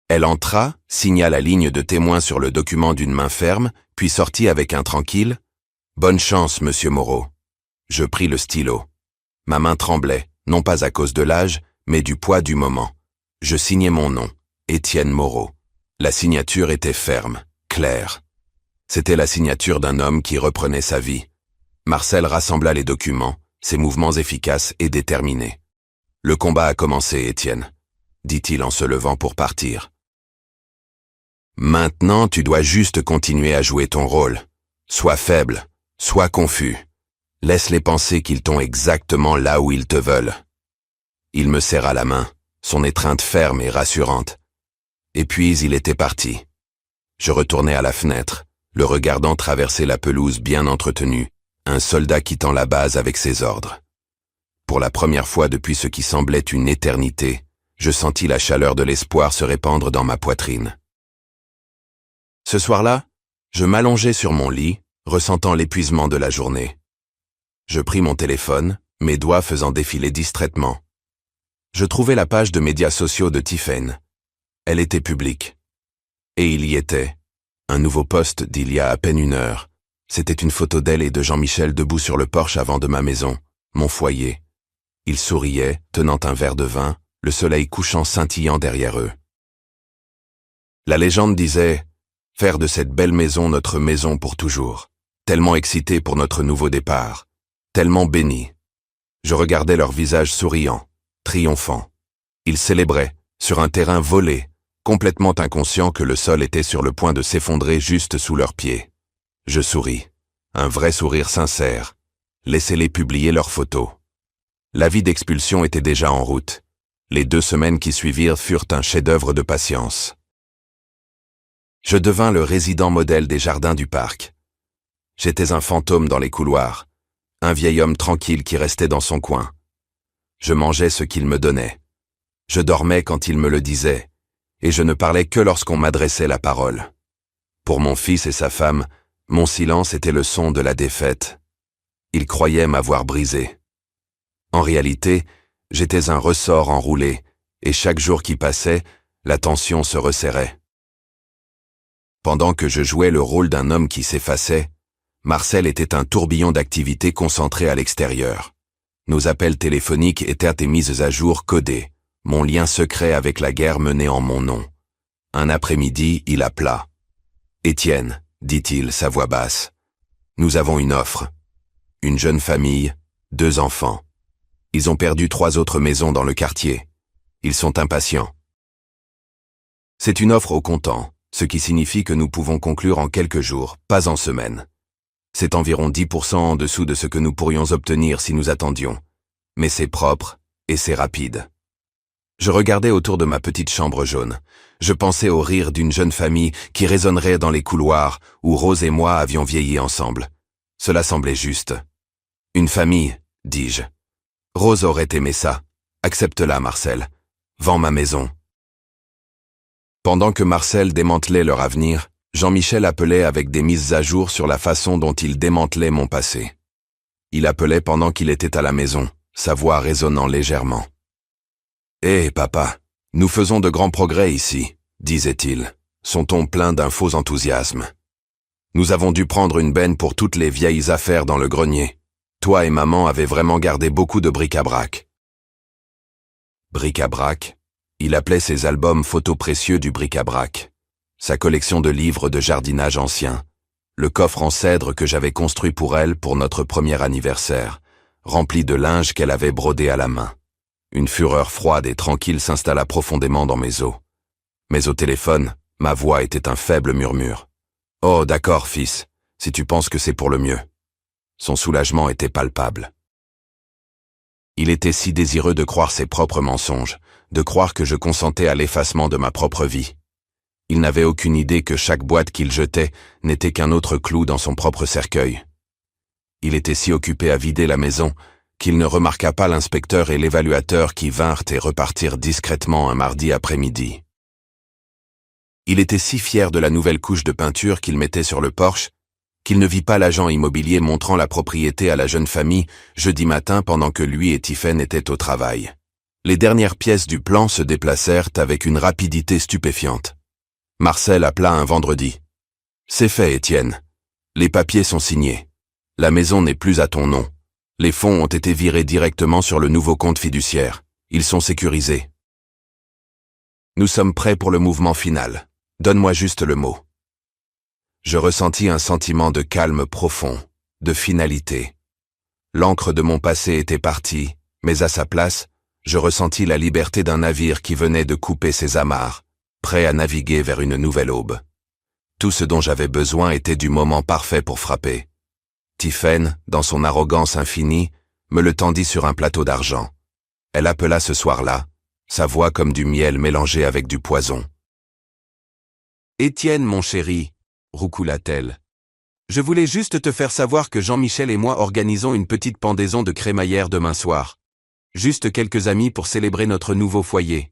Elle entra, signa la ligne de témoin sur le document d'une main ferme, puis sortit avec un tranquille « Bonne chance, monsieur Moreau. » Je pris le stylo. Ma main tremblait, non pas à cause de l'âge, mais du poids du moment. Je signai mon nom, Étienne Moreau. La signature était ferme, claire. C'était la signature d'un homme qui reprenait sa vie. Marcel rassembla les documents, ses mouvements efficaces et déterminés. « Le combat a commencé, Étienne, » dit-il en se levant pour partir. « Maintenant, tu dois juste continuer à jouer ton rôle. Sois faible, sois confus. Laisse-les penser qu'ils t'ont exactement là où ils te veulent. » Il me serra la main, son étreinte ferme et rassurante. Et puis il était parti. Je retournai à la fenêtre, le regardant traverser la pelouse bien entretenue, un soldat quittant la base avec ses ordres. Pour la première fois depuis ce qui semblait une éternité, je sentis la chaleur de l'espoir se répandre dans ma poitrine. Ce soir-là, je m'allongeai sur mon lit, ressentant l'épuisement de la journée. Je pris mon téléphone, mes doigts faisant défiler distraitement. Je trouvai la page de médias sociaux de Tiphaine. Elle était publique. Et il y était. Un nouveau post d'il y a à peine une heure. C'était une photo d'elle et de Jean-Michel debout sur le porche avant de ma maison, mon foyer. Ils souriaient, tenant un verre de vin, le soleil couchant scintillant derrière eux. La légende disait « Faire de cette belle maison notre maison pour toujours », tellement excité pour notre nouveau départ, tellement béni. Je regardais leurs visages souriants, triomphants. Ils célébraient, sur un terrain volé, complètement inconscients que le sol était sur le point de s'effondrer juste sous leurs pieds. Je souris, un vrai sourire sincère. Laissez-les publier leurs photos. L'avis d'expulsion était déjà en route. Les 2 semaines qui suivirent furent un chef-d'œuvre de patience. Je devins le résident modèle des jardins du parc. J'étais un fantôme dans les couloirs, un vieil homme tranquille qui restait dans son coin. Je mangeais ce qu'il me donnait. Je dormais quand il me le disait, et je ne parlais que lorsqu'on m'adressait la parole. Pour mon fils et sa femme, mon silence était le son de la défaite. Ils croyaient m'avoir brisé. En réalité, j'étais un ressort enroulé, et chaque jour qui passait, la tension se resserrait. Pendant que je jouais le rôle d'un homme qui s'effaçait, Marcel était un tourbillon d'activités concentrées à l'extérieur. Nos appels téléphoniques étaient des mises à jour codées, mon lien secret avec la guerre menée en mon nom. Un après-midi, il appela. « Étienne, dit-il, sa voix basse, nous avons une offre. Une jeune famille, 2 enfants. Ils ont perdu 3 autres maisons dans le quartier. Ils sont impatients. C'est une offre au comptant, ce qui signifie que nous pouvons conclure en quelques jours, pas en semaines. C'est environ 10% en dessous de ce que nous pourrions obtenir si nous attendions. Mais c'est propre et c'est rapide. » Je regardais autour de ma petite chambre jaune. Je pensais au rire d'une jeune famille qui résonnerait dans les couloirs où Rose et moi avions vieilli ensemble. Cela semblait juste. « Une famille, dis-je. Rose aurait aimé ça. Accepte-la, Marcel. Vends ma maison. » Pendant que Marcel démantelait leur avenir, Jean-Michel appelait avec des mises à jour sur la façon dont il démantelait mon passé. Il appelait pendant qu'il était à la maison, sa voix résonnant légèrement. « Hé, papa, nous faisons de grands progrès ici, disait-il, son ton plein d'un faux enthousiasme. Nous avons dû prendre une benne pour toutes les vieilles affaires dans le grenier. Toi et maman avez vraiment gardé beaucoup de bric-à-brac. Bric-à-brac, il appelait ses albums photos précieux du bric-à-brac, sa collection de livres de jardinage anciens, le coffre en cèdre que j'avais construit pour elle pour notre premier anniversaire, rempli de linge qu'elle avait brodé à la main. Une fureur froide et tranquille s'installa profondément dans mes os. Mais au téléphone, ma voix était un faible murmure. « Oh, d'accord, fils, si tu penses que c'est pour le mieux. » Son soulagement était palpable. Il était si désireux de croire ses propres mensonges, de croire que je consentais à l'effacement de ma propre vie. Il n'avait aucune idée que chaque boîte qu'il jetait n'était qu'un autre clou dans son propre cercueil. Il était si occupé à vider la maison qu'il ne remarqua pas l'inspecteur et l'évaluateur qui vinrent et repartirent discrètement un mardi après-midi. Il était si fier de la nouvelle couche de peinture qu'il mettait sur le porche qu'il ne vit pas l'agent immobilier montrant la propriété à la jeune famille jeudi matin pendant que lui et Tiphaine étaient au travail. Les dernières pièces du plan se déplacèrent avec une rapidité stupéfiante. Marcel appela un vendredi. « C'est fait, Étienne. Les papiers sont signés. La maison n'est plus à ton nom. Les fonds ont été virés directement sur le nouveau compte fiduciaire. Ils sont sécurisés. Nous sommes prêts pour le mouvement final. Donne-moi juste le mot. » Je ressentis un sentiment de calme profond, de finalité. L'encre de mon passé était partie, mais à sa place, je ressentis la liberté d'un navire qui venait de couper ses amarres, prêt à naviguer vers une nouvelle aube. Tout ce dont j'avais besoin était du moment parfait pour frapper. Tiphaine, dans son arrogance infinie, me le tendit sur un plateau d'argent. Elle appela ce soir-là, sa voix comme du miel mélangé avec du poison. « Étienne, mon chéri, roucoula-t-elle. Je voulais juste te faire savoir que Jean-Michel et moi organisons une petite pendaison de crémaillère demain soir. Juste quelques amis pour célébrer notre nouveau foyer. »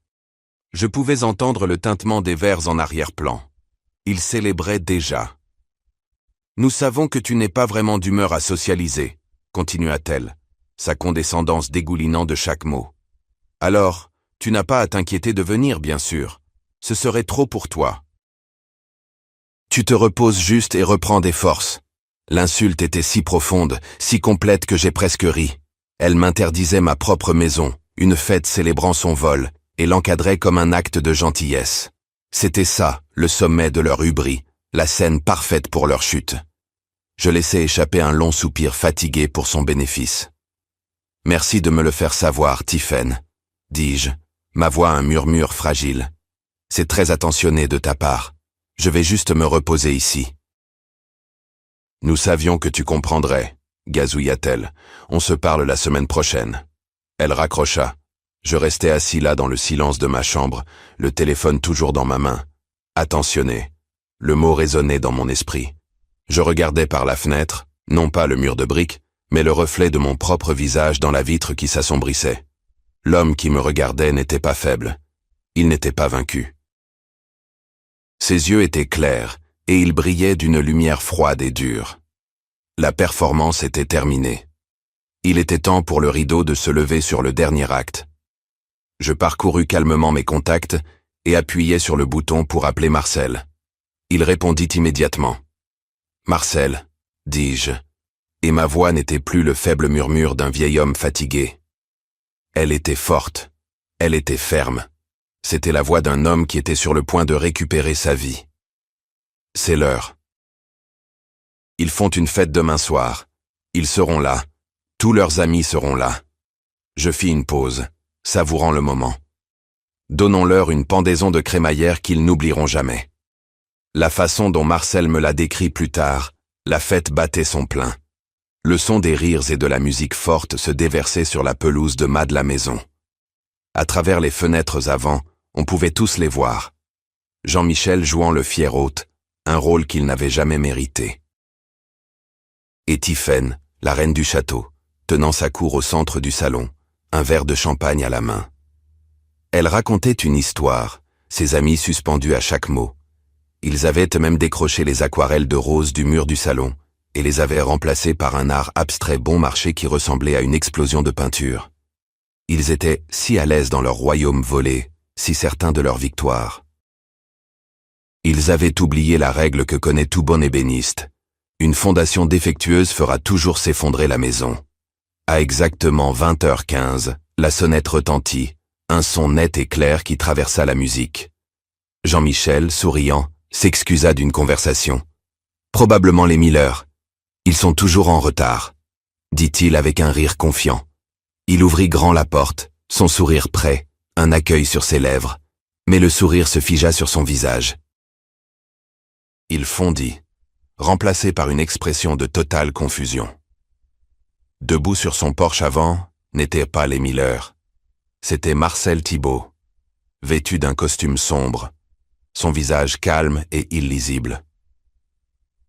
Je pouvais entendre le tintement des verres en arrière-plan. Ils célébraient déjà. « Nous savons que tu n'es pas vraiment d'humeur à socialiser, » continua-t-elle, sa condescendance dégoulinant de chaque mot. « Alors, tu n'as pas à t'inquiéter de venir, bien sûr. Ce serait trop pour toi. Tu te reposes juste et reprends des forces. » L'insulte était si profonde, si complète que j'ai presque ri. Elle m'interdisait ma propre maison, une fête célébrant son vol, et l'encadrait comme un acte de gentillesse. C'était ça, le sommet de leur hubris, la scène parfaite pour leur chute. Je laissai échapper un long soupir fatigué pour son bénéfice. « Merci de me le faire savoir, Tiphaine, » dis-je, ma voix un murmure fragile. « C'est très attentionné de ta part. Je vais juste me reposer ici. » « Nous savions que tu comprendrais, » gazouilla-t-elle. « On se parle la semaine prochaine. » Elle raccrocha. Je restais assis là dans le silence de ma chambre, le téléphone toujours dans ma main. Attentionné. Le mot résonnait dans mon esprit. Je regardais par la fenêtre, non pas le mur de briques, mais le reflet de mon propre visage dans la vitre qui s'assombrissait. L'homme qui me regardait n'était pas faible. Il n'était pas vaincu. Ses yeux étaient clairs, et ils brillaient d'une lumière froide et dure. La performance était terminée. Il était temps pour le rideau de se lever sur le dernier acte. Je parcourus calmement mes contacts et appuyai sur le bouton pour appeler Marcel. Il répondit immédiatement. « Marcel, » dis-je, et ma voix n'était plus le faible murmure d'un vieil homme fatigué. Elle était forte, elle était ferme. C'était la voix d'un homme qui était sur le point de récupérer sa vie. « C'est l'heure. Ils font une fête demain soir. Ils seront là. Tous leurs amis seront là. » Je fis une pause, savourant le moment. Donnons-leur une pendaison de crémaillère qu'ils n'oublieront jamais. La façon dont Marcel me l'a décrit plus tard, la fête battait son plein. Le son des rires et de la musique forte se déversait sur la pelouse de mas de la maison. À travers les fenêtres avant, on pouvait tous les voir. Jean-Michel jouant le fier hôte, un rôle qu'il n'avait jamais mérité. Et Tiphaine, la reine du château, tenant sa cour au centre du salon, un verre de champagne à la main. Elle racontait une histoire, ses amis suspendus à chaque mot. Ils avaient même décroché les aquarelles de rose du mur du salon et les avaient remplacées par un art abstrait bon marché qui ressemblait à une explosion de peinture. Ils étaient si à l'aise dans leur royaume volé, si certains de leur victoire. Ils avaient oublié la règle que connaît tout bon ébéniste. Une fondation défectueuse fera toujours s'effondrer la maison. À exactement 20h15, la sonnette retentit, un son net et clair qui traversa la musique. Jean-Michel, souriant, s'excusa d'une conversation. « Probablement les Miller. Ils sont toujours en retard, » dit-il avec un rire confiant. Il ouvrit grand la porte, son sourire prêt, un accueil sur ses lèvres, mais le sourire se figea sur son visage. Il fondit, remplacé par une expression de totale confusion. Debout sur son porche avant, n'étaient pas les Miller. C'était Marcel Thibault, vêtu d'un costume sombre, son visage calme et illisible.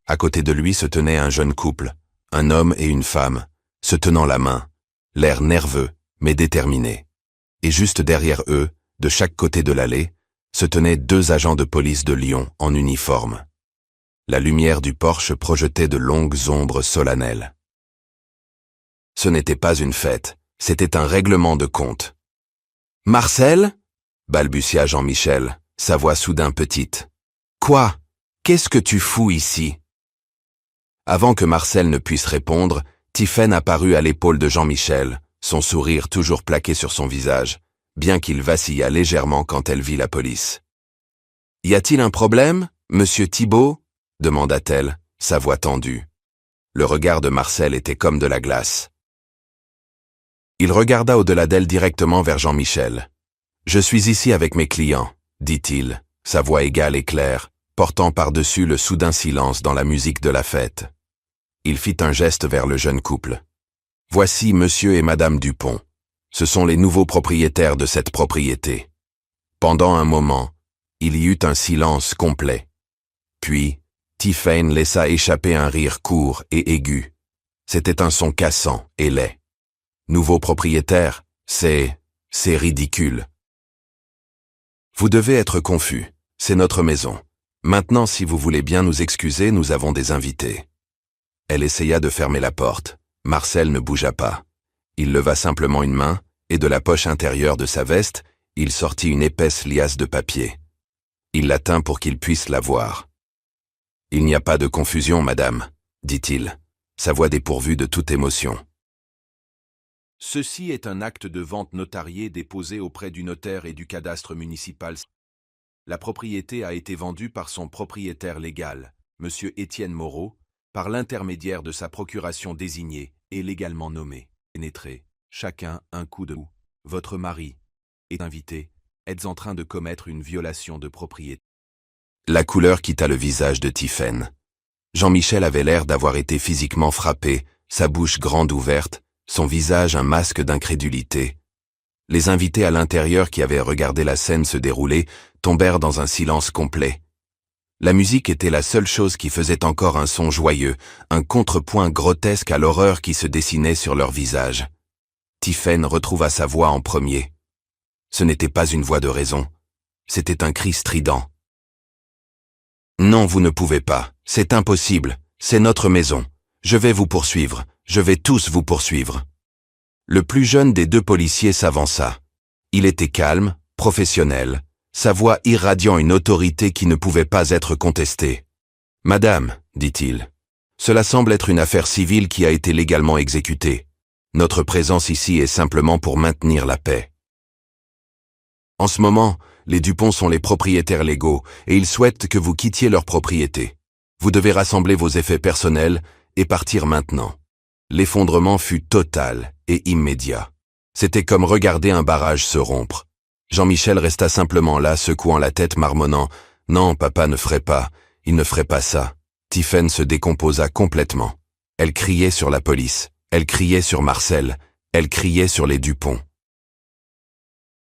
À côté de lui se tenait un jeune couple, un homme et une femme, se tenant la main, l'air nerveux mais déterminé. Et juste derrière eux, de chaque côté de l'allée, se tenaient 2 agents de police de Lyon en uniforme. La lumière du porche projetait de longues ombres solennelles. Ce n'était pas une fête, c'était un règlement de compte. « Marcel ?» balbutia Jean-Michel, sa voix soudain petite. « Quoi? Qu'est-ce que tu fous ici ?» Avant que Marcel ne puisse répondre, Tiphaine apparut à l'épaule de Jean-Michel, son sourire toujours plaqué sur son visage, bien qu'il vacilla légèrement quand elle vit la police. « Y a-t-il un problème, monsieur Thibault ?» demanda-t-elle, sa voix tendue. Le regard de Marcel était comme de la glace. Il regarda au-delà d'elle directement vers Jean-Michel. « Je suis ici avec mes clients, » dit-il, sa voix égale et claire, portant par-dessus le soudain silence dans la musique de la fête. Il fit un geste vers le jeune couple. « Voici monsieur et madame Dupont. Ce sont les nouveaux propriétaires de cette propriété. » Pendant un moment, il y eut un silence complet. Puis, Tiphaine laissa échapper un rire court et aigu. C'était un son cassant et laid. « Nouveau propriétaire, c'est ridicule. » « Vous devez être confus, c'est notre maison. Maintenant, si vous voulez bien nous excuser, nous avons des invités. » Elle essaya de fermer la porte. Marcel ne bougea pas. Il leva simplement une main, et de la poche intérieure de sa veste, il sortit une épaisse liasse de papier. Il la tint pour qu'il puisse la voir. « Il n'y a pas de confusion, madame, » dit-il, sa voix dépourvue de toute émotion. Ceci est un acte de vente notarié déposé auprès du notaire et du cadastre municipal. La propriété a été vendue par son propriétaire légal, M. Étienne Moreau, par l'intermédiaire de sa procuration désignée et légalement nommée. Pénétrez, chacun un coup de houe. Votre mari est invité, êtes en train de commettre une violation de propriété. La couleur quitta le visage de Tiphaine. Jean-Michel avait l'air d'avoir été physiquement frappé, sa bouche grande ouverte, son visage un masque d'incrédulité. Les invités à l'intérieur qui avaient regardé la scène se dérouler tombèrent dans un silence complet. La musique était la seule chose qui faisait encore un son joyeux, un contrepoint grotesque à l'horreur qui se dessinait sur leur visage. Tiphaine retrouva sa voix en premier. Ce n'était pas une voix de raison, c'était un cri strident. « Non, vous ne pouvez pas, c'est impossible, c'est notre maison. Je vais vous poursuivre, je vais tous vous poursuivre. » Le plus jeune des 2 policiers s'avança. Il était calme, professionnel, sa voix irradiant une autorité qui ne pouvait pas être contestée. « Madame, » dit-il, « cela semble être une affaire civile qui a été légalement exécutée. Notre présence ici est simplement pour maintenir la paix. En ce moment, les Dupont sont les propriétaires légaux et ils souhaitent que vous quittiez leur propriété. Vous devez rassembler vos effets personnels et partir maintenant. » L'effondrement fut total et immédiat. C'était comme regarder un barrage se rompre. Jean-Michel resta simplement là, secouant la tête, marmonnant « Non, papa ne ferait pas, il ne ferait pas ça. » Tiphaine se décomposa complètement. Elle criait sur la police, elle criait sur Marcel, elle criait sur les Dupont.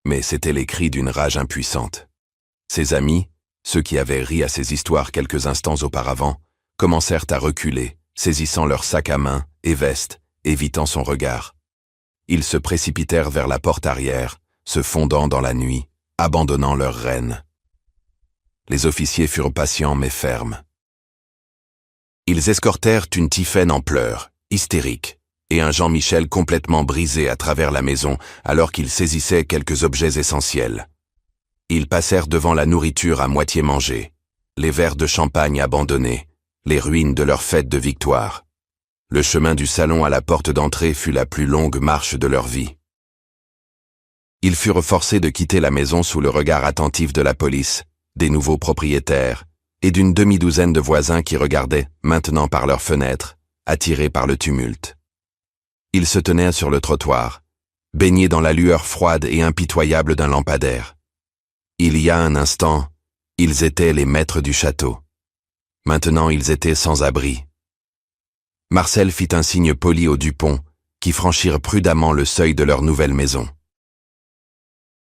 Mais c'étaient les cris d'une rage impuissante. Ses amis, ceux qui avaient ri à ses histoires quelques instants auparavant, commencèrent à reculer, saisissant leurs sacs à main et vestes, évitant son regard. Ils se précipitèrent vers la porte arrière, se fondant dans la nuit, abandonnant leur reine. Les officiers furent patients mais fermes. Ils escortèrent une Tiphaine en pleurs, hystérique, et un Jean-Michel complètement brisé à travers la maison alors qu'il saisissait quelques objets essentiels. Ils passèrent devant la nourriture à moitié mangée, les verres de champagne abandonnés, les ruines de leur fête de victoire. Le chemin du salon à la porte d'entrée fut la plus longue marche de leur vie. Ils furent forcés de quitter la maison sous le regard attentif de la police, des nouveaux propriétaires, et d'une demi-douzaine de voisins qui regardaient, maintenant par leurs fenêtres, attirés par le tumulte. Ils se tenaient sur le trottoir, baignés dans la lueur froide et impitoyable d'un lampadaire. Il y a un instant, ils étaient les maîtres du château. Maintenant, ils étaient sans abri. Marcel fit un signe poli aux Dupont, qui franchirent prudemment le seuil de leur nouvelle maison.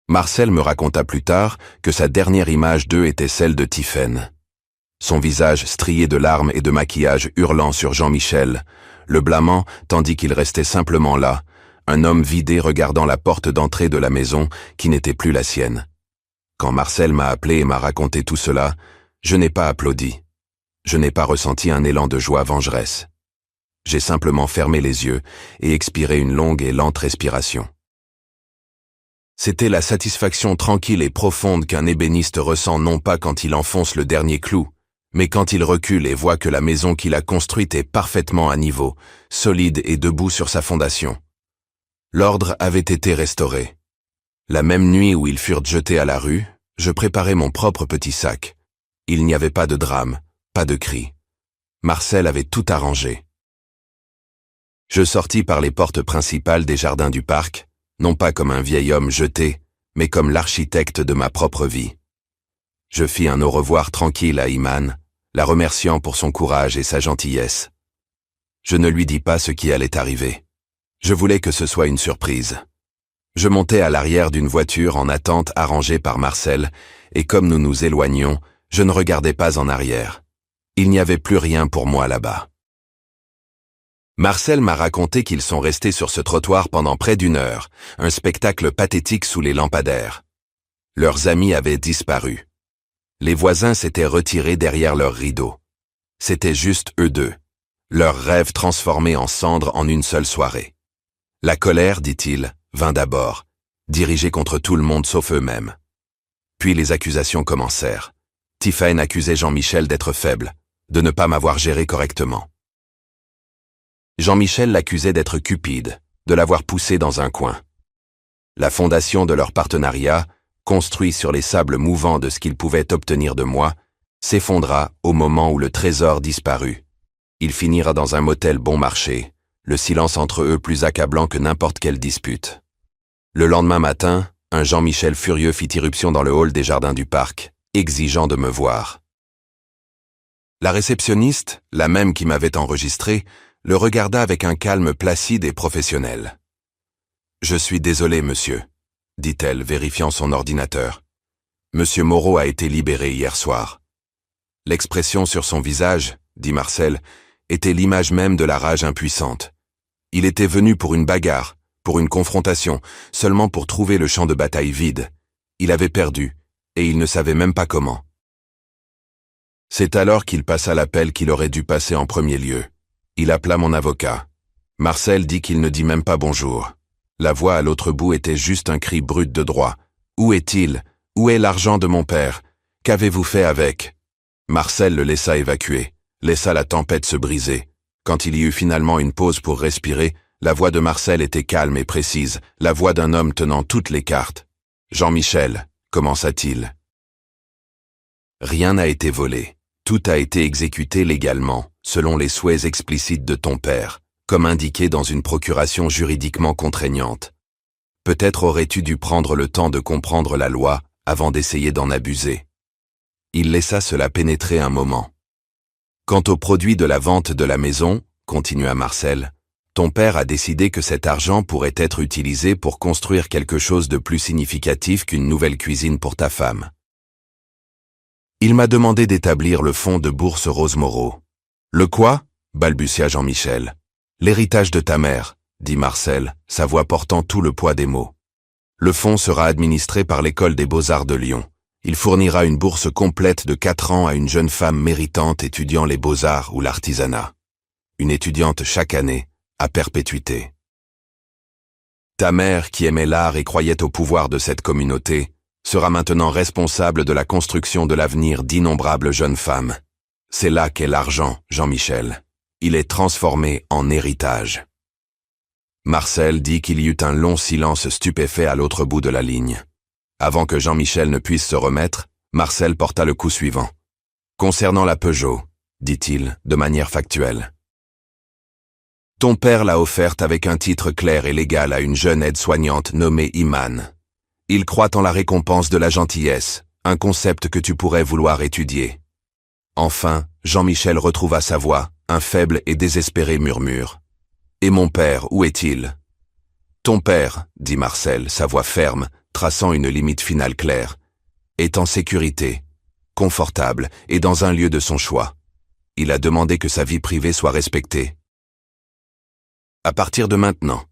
Marcel me raconta plus tard que sa dernière image d'eux était celle de Tiphaine. Son visage strié de larmes et de maquillage hurlant sur Jean-Michel, le blâmant tandis qu'il restait simplement là, un homme vidé regardant la porte d'entrée de la maison qui n'était plus la sienne. Quand Marcel m'a appelé et m'a raconté tout cela, je n'ai pas applaudi. Je n'ai pas ressenti un élan de joie vengeresse. J'ai simplement fermé les yeux et expiré une longue et lente respiration. C'était la satisfaction tranquille et profonde qu'un ébéniste ressent non pas quand il enfonce le dernier clou, mais quand il recule et voit que la maison qu'il a construite est parfaitement à niveau, solide et debout sur sa fondation. L'ordre avait été restauré. La même nuit où ils furent jetés à la rue, je préparais mon propre petit sac. Il n'y avait pas de drame, pas de cris. Marcel avait tout arrangé. Je sortis par les portes principales des jardins du parc, non pas comme un vieil homme jeté, mais comme l'architecte de ma propre vie. Je fis un au revoir tranquille à Iman, la remerciant pour son courage et sa gentillesse. Je ne lui dis pas ce qui allait arriver. Je voulais que ce soit une surprise. Je montai à l'arrière d'une voiture en attente arrangée par Marcel, et comme nous nous éloignions, je ne regardais pas en arrière. Il n'y avait plus rien pour moi là-bas. Marcel m'a raconté qu'ils sont restés sur ce trottoir pendant près d'une heure, un spectacle pathétique sous les lampadaires. Leurs amis avaient disparu. Les voisins s'étaient retirés derrière leurs rideaux. C'étaient juste eux deux. Leurs rêves transformés en cendres en une seule soirée. La colère, dit-il, vint d'abord, dirigée contre tout le monde sauf eux-mêmes. Puis les accusations commencèrent. Tiphaine accusait Jean-Michel d'être faible, de ne pas m'avoir géré correctement. Jean-Michel l'accusait d'être cupide, de l'avoir poussé dans un coin. La fondation de leur partenariat, construit sur les sables mouvants de ce qu'ils pouvaient obtenir de moi, s'effondra au moment où le trésor disparut. Ils finirent dans un motel bon marché, le silence entre eux plus accablant que n'importe quelle dispute. Le lendemain matin, un Jean-Michel furieux fit irruption dans le hall des jardins du parc, exigeant de me voir. La réceptionniste, la même qui m'avait enregistré, le regarda avec un calme placide et professionnel. « Je suis désolé, monsieur, » dit-elle, vérifiant son ordinateur. « Monsieur Moreau a été libéré hier soir. » L'expression sur son visage, dit Marcel, était l'image même de la rage impuissante. Il était venu pour une bagarre, pour une confrontation, seulement pour trouver le champ de bataille vide. Il avait perdu, et il ne savait même pas comment. C'est alors qu'il passa l'appel qu'il aurait dû passer en premier lieu. Il appela mon avocat. Marcel dit qu'il ne dit même pas bonjour. La voix à l'autre bout était juste un cri brut de droit. « Où est-il? Où est l'argent de mon père? Qu'avez-vous fait avec ?» Marcel le laissa évacuer, laissa la tempête se briser. Quand il y eut finalement une pause pour respirer, la voix de Marcel était calme et précise, la voix d'un homme tenant toutes les cartes. « Jean-Michel, commença-t-il. Rien n'a été volé. Tout a été exécuté légalement, selon les souhaits explicites de ton père, comme indiqué dans une procuration juridiquement contraignante. Peut-être aurais-tu dû prendre le temps de comprendre la loi avant d'essayer d'en abuser. » Il laissa cela pénétrer un moment. « Quant au produit de la vente de la maison, continua Marcel, ton père a décidé que cet argent pourrait être utilisé pour construire quelque chose de plus significatif qu'une nouvelle cuisine pour ta femme. Il m'a demandé d'établir le fonds de bourse Rose Moreau. »« Le quoi ?» balbutia Jean-Michel. « L'héritage de ta mère, » dit Marcel, sa voix portant tout le poids des mots. « Le fonds sera administré par l'École des Beaux-Arts de Lyon. Il fournira une bourse complète de 4 ans à une jeune femme méritante étudiant les beaux-arts ou l'artisanat. Une étudiante chaque année, à perpétuité. Ta mère, qui aimait l'art et croyait au pouvoir de cette communauté, sera maintenant responsable de la construction de l'avenir d'innombrables jeunes femmes. C'est là qu'est l'argent, Jean-Michel. Il est transformé en héritage. Marcel dit qu'il y eut un long silence stupéfait à l'autre bout de la ligne. Avant que Jean-Michel ne puisse se remettre, Marcel porta le coup suivant. Concernant la Peugeot, dit-il, de manière factuelle. Ton père l'a offerte avec un titre clair et légal à une jeune aide-soignante nommée Iman. Il croit en la récompense de la gentillesse, un concept que tu pourrais vouloir étudier. Enfin, Jean-Michel retrouva sa voix, un faible et désespéré murmure. Et mon père, où est-il? Ton père, dit Marcel, sa voix ferme, traçant une limite finale claire, est en sécurité, confortable et dans un lieu de son choix. Il a demandé que sa vie privée soit respectée. À partir de maintenant,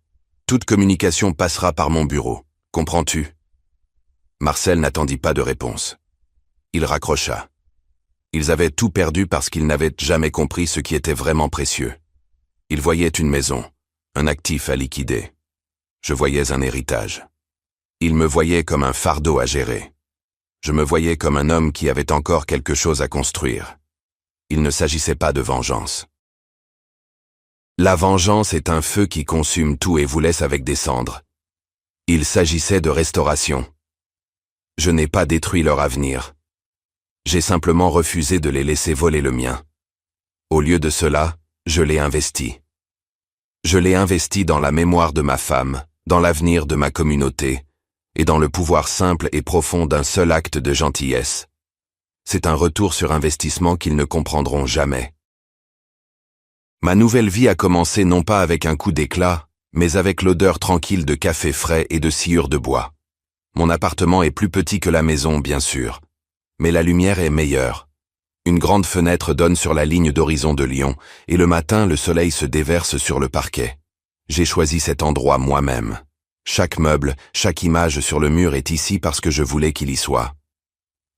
toute communication passera par mon bureau, comprends-tu? Marcel n'attendit pas de réponse. Il raccrocha. Ils avaient tout perdu parce qu'ils n'avaient jamais compris ce qui était vraiment précieux. Ils voyaient une maison, un actif à liquider. Je voyais un héritage. Ils me voyaient comme un fardeau à gérer. Je me voyais comme un homme qui avait encore quelque chose à construire. Il ne s'agissait pas de vengeance. La vengeance est un feu qui consume tout et vous laisse avec des cendres. Il s'agissait de restauration. Je n'ai pas détruit leur avenir. J'ai simplement refusé de les laisser voler le mien. Au lieu de cela, je l'ai investi. Je l'ai investi dans la mémoire de ma femme, dans l'avenir de ma communauté, et dans le pouvoir simple et profond d'un seul acte de gentillesse. C'est un retour sur investissement qu'ils ne comprendront jamais. Ma nouvelle vie a commencé non pas avec un coup d'éclat, mais avec l'odeur tranquille de café frais et de sciure de bois. Mon appartement est plus petit que la maison, bien sûr, mais la lumière est meilleure. Une grande fenêtre donne sur la ligne d'horizon de Lyon, et le matin, le soleil se déverse sur le parquet. J'ai choisi cet endroit moi-même. Chaque meuble, chaque image sur le mur est ici parce que je voulais qu'il y soit.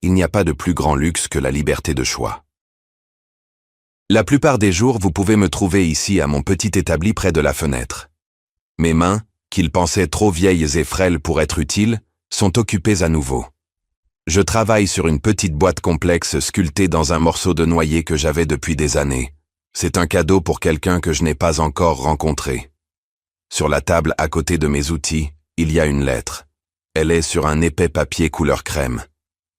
Il n'y a pas de plus grand luxe que la liberté de choix. La plupart des jours, vous pouvez me trouver ici à mon petit établi près de la fenêtre. Mes mains, qu'ils pensaient trop vieilles et frêles pour être utiles, sont occupées à nouveau. Je travaille sur une petite boîte complexe sculptée dans un morceau de noyer que j'avais depuis des années. C'est un cadeau pour quelqu'un que je n'ai pas encore rencontré. Sur la table à côté de mes outils, il y a une lettre. Elle est sur un épais papier couleur crème.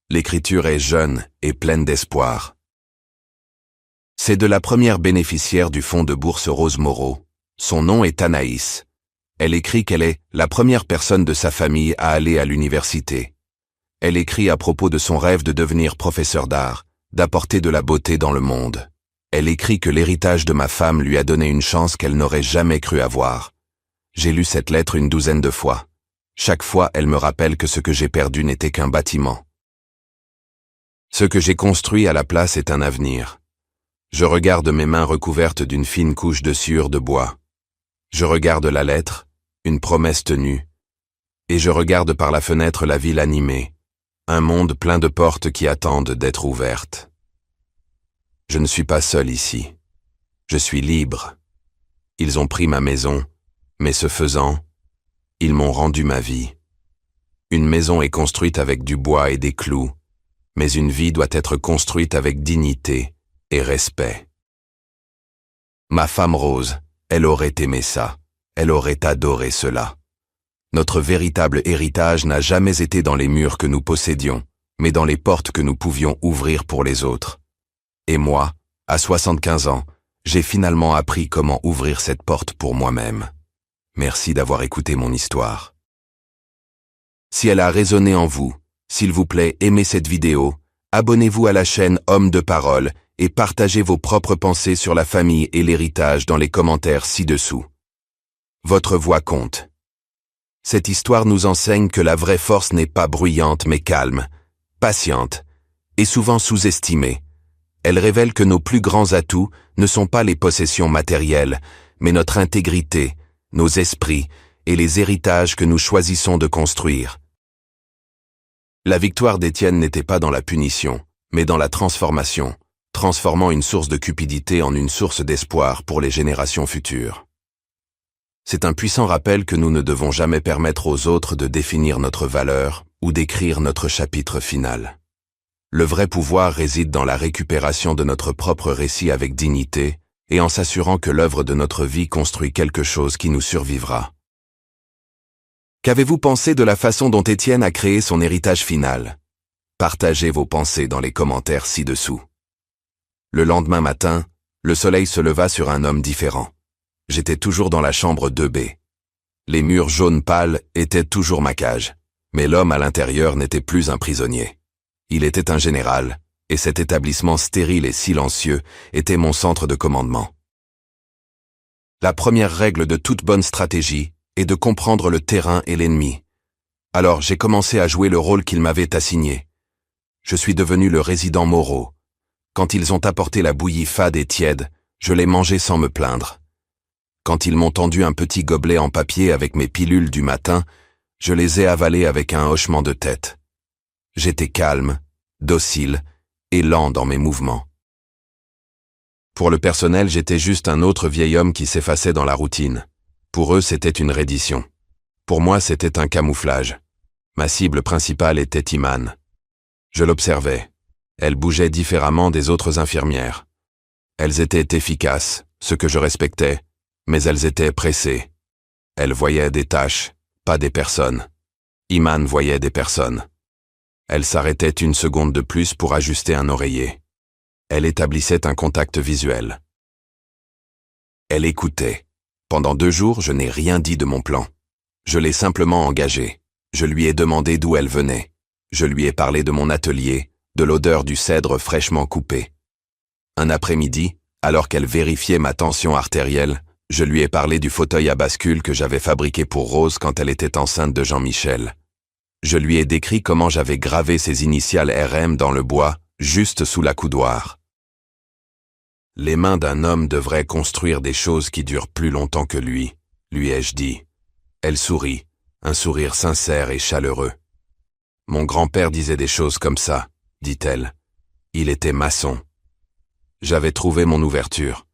L'écriture est jeune et pleine d'espoir. C'est de la première bénéficiaire du fonds de bourse Rose Moreau. Son nom est Anaïs. Elle écrit qu'elle est la première personne de sa famille à aller à l'université. Elle écrit à propos de son rêve de devenir professeur d'art, d'apporter de la beauté dans le monde. Elle écrit que l'héritage de ma femme lui a donné une chance qu'elle n'aurait jamais cru avoir. J'ai lu cette lettre une douzaine de fois. Chaque fois, elle me rappelle que ce que j'ai perdu n'était qu'un bâtiment. Ce que j'ai construit à la place est un avenir. Je regarde mes mains recouvertes d'une fine couche de sciure de bois. Je regarde la lettre, une promesse tenue, et je regarde par la fenêtre la ville animée, un monde plein de portes qui attendent d'être ouvertes. Je ne suis pas seul ici. Je suis libre. Ils ont pris ma maison, mais ce faisant, ils m'ont rendu ma vie. Une maison est construite avec du bois et des clous, mais une vie doit être construite avec dignité et respect. Ma femme Rose, elle aurait aimé ça, elle aurait adoré cela. Notre véritable héritage n'a jamais été dans les murs que nous possédions, mais dans les portes que nous pouvions ouvrir pour les autres. Et moi, à 75 ans, j'ai finalement appris comment ouvrir cette porte pour moi-même. Merci d'avoir écouté mon histoire. Si elle a résonné en vous, s'il vous plaît, aimez cette vidéo, abonnez-vous à la chaîne Homme de Parole et partagez vos propres pensées sur la famille et l'héritage dans les commentaires ci-dessous. Votre voix compte. Cette histoire nous enseigne que la vraie force n'est pas bruyante mais calme, patiente et souvent sous-estimée. Elle révèle que nos plus grands atouts ne sont pas les possessions matérielles, mais notre intégrité, nos esprits et les héritages que nous choisissons de construire. La victoire d'Étienne n'était pas dans la punition, mais dans la transformation, transformant une source de cupidité en une source d'espoir pour les générations futures. C'est un puissant rappel que nous ne devons jamais permettre aux autres de définir notre valeur ou d'écrire notre chapitre final. Le vrai pouvoir réside dans la récupération de notre propre récit avec dignité et en s'assurant que l'œuvre de notre vie construit quelque chose qui nous survivra. Qu'avez-vous pensé de la façon dont Étienne a créé son héritage final? Partagez vos pensées dans les commentaires ci-dessous. Le lendemain matin, le soleil se leva sur un homme différent. J'étais toujours dans la chambre 2B. Les murs jaunes pâles étaient toujours ma cage, mais l'homme à l'intérieur n'était plus un prisonnier. Il était un général, et cet établissement stérile et silencieux était mon centre de commandement. La première règle de toute bonne stratégie est de comprendre le terrain et l'ennemi. Alors j'ai commencé à jouer le rôle qu'il m'avait assigné. Je suis devenu le résident Moreau. Quand ils ont apporté la bouillie fade et tiède, je l'ai mangée sans me plaindre. Quand ils m'ont tendu un petit gobelet en papier avec mes pilules du matin, je les ai avalées avec un hochement de tête. J'étais calme, docile et lent dans mes mouvements. Pour le personnel, j'étais juste un autre vieil homme qui s'effaçait dans la routine. Pour eux, c'était une reddition. Pour moi, c'était un camouflage. Ma cible principale était Iman. Je l'observais. Elle bougeait différemment des autres infirmières. Elles étaient efficaces, ce que je respectais, mais elles étaient pressées. Elles voyaient des tâches, pas des personnes. Iman voyait des personnes. Elle s'arrêtait une seconde de plus pour ajuster un oreiller. Elle établissait un contact visuel. Elle écoutait. Pendant 2 jours, je n'ai rien dit de mon plan. Je l'ai simplement engagée. Je lui ai demandé d'où elle venait. Je lui ai parlé de mon atelier, de l'odeur du cèdre fraîchement coupé. Un après-midi, alors qu'elle vérifiait ma tension artérielle, je lui ai parlé du fauteuil à bascule que j'avais fabriqué pour Rose quand elle était enceinte de Jean-Michel. Je lui ai décrit comment j'avais gravé ses initiales RM dans le bois, juste sous la coudoir. Les mains d'un homme devraient construire des choses qui durent plus longtemps que lui ai-je dit. Elle sourit, un sourire sincère et chaleureux. Mon grand-père disait des choses comme ça, dit-elle. Il était maçon. J'avais trouvé mon ouverture.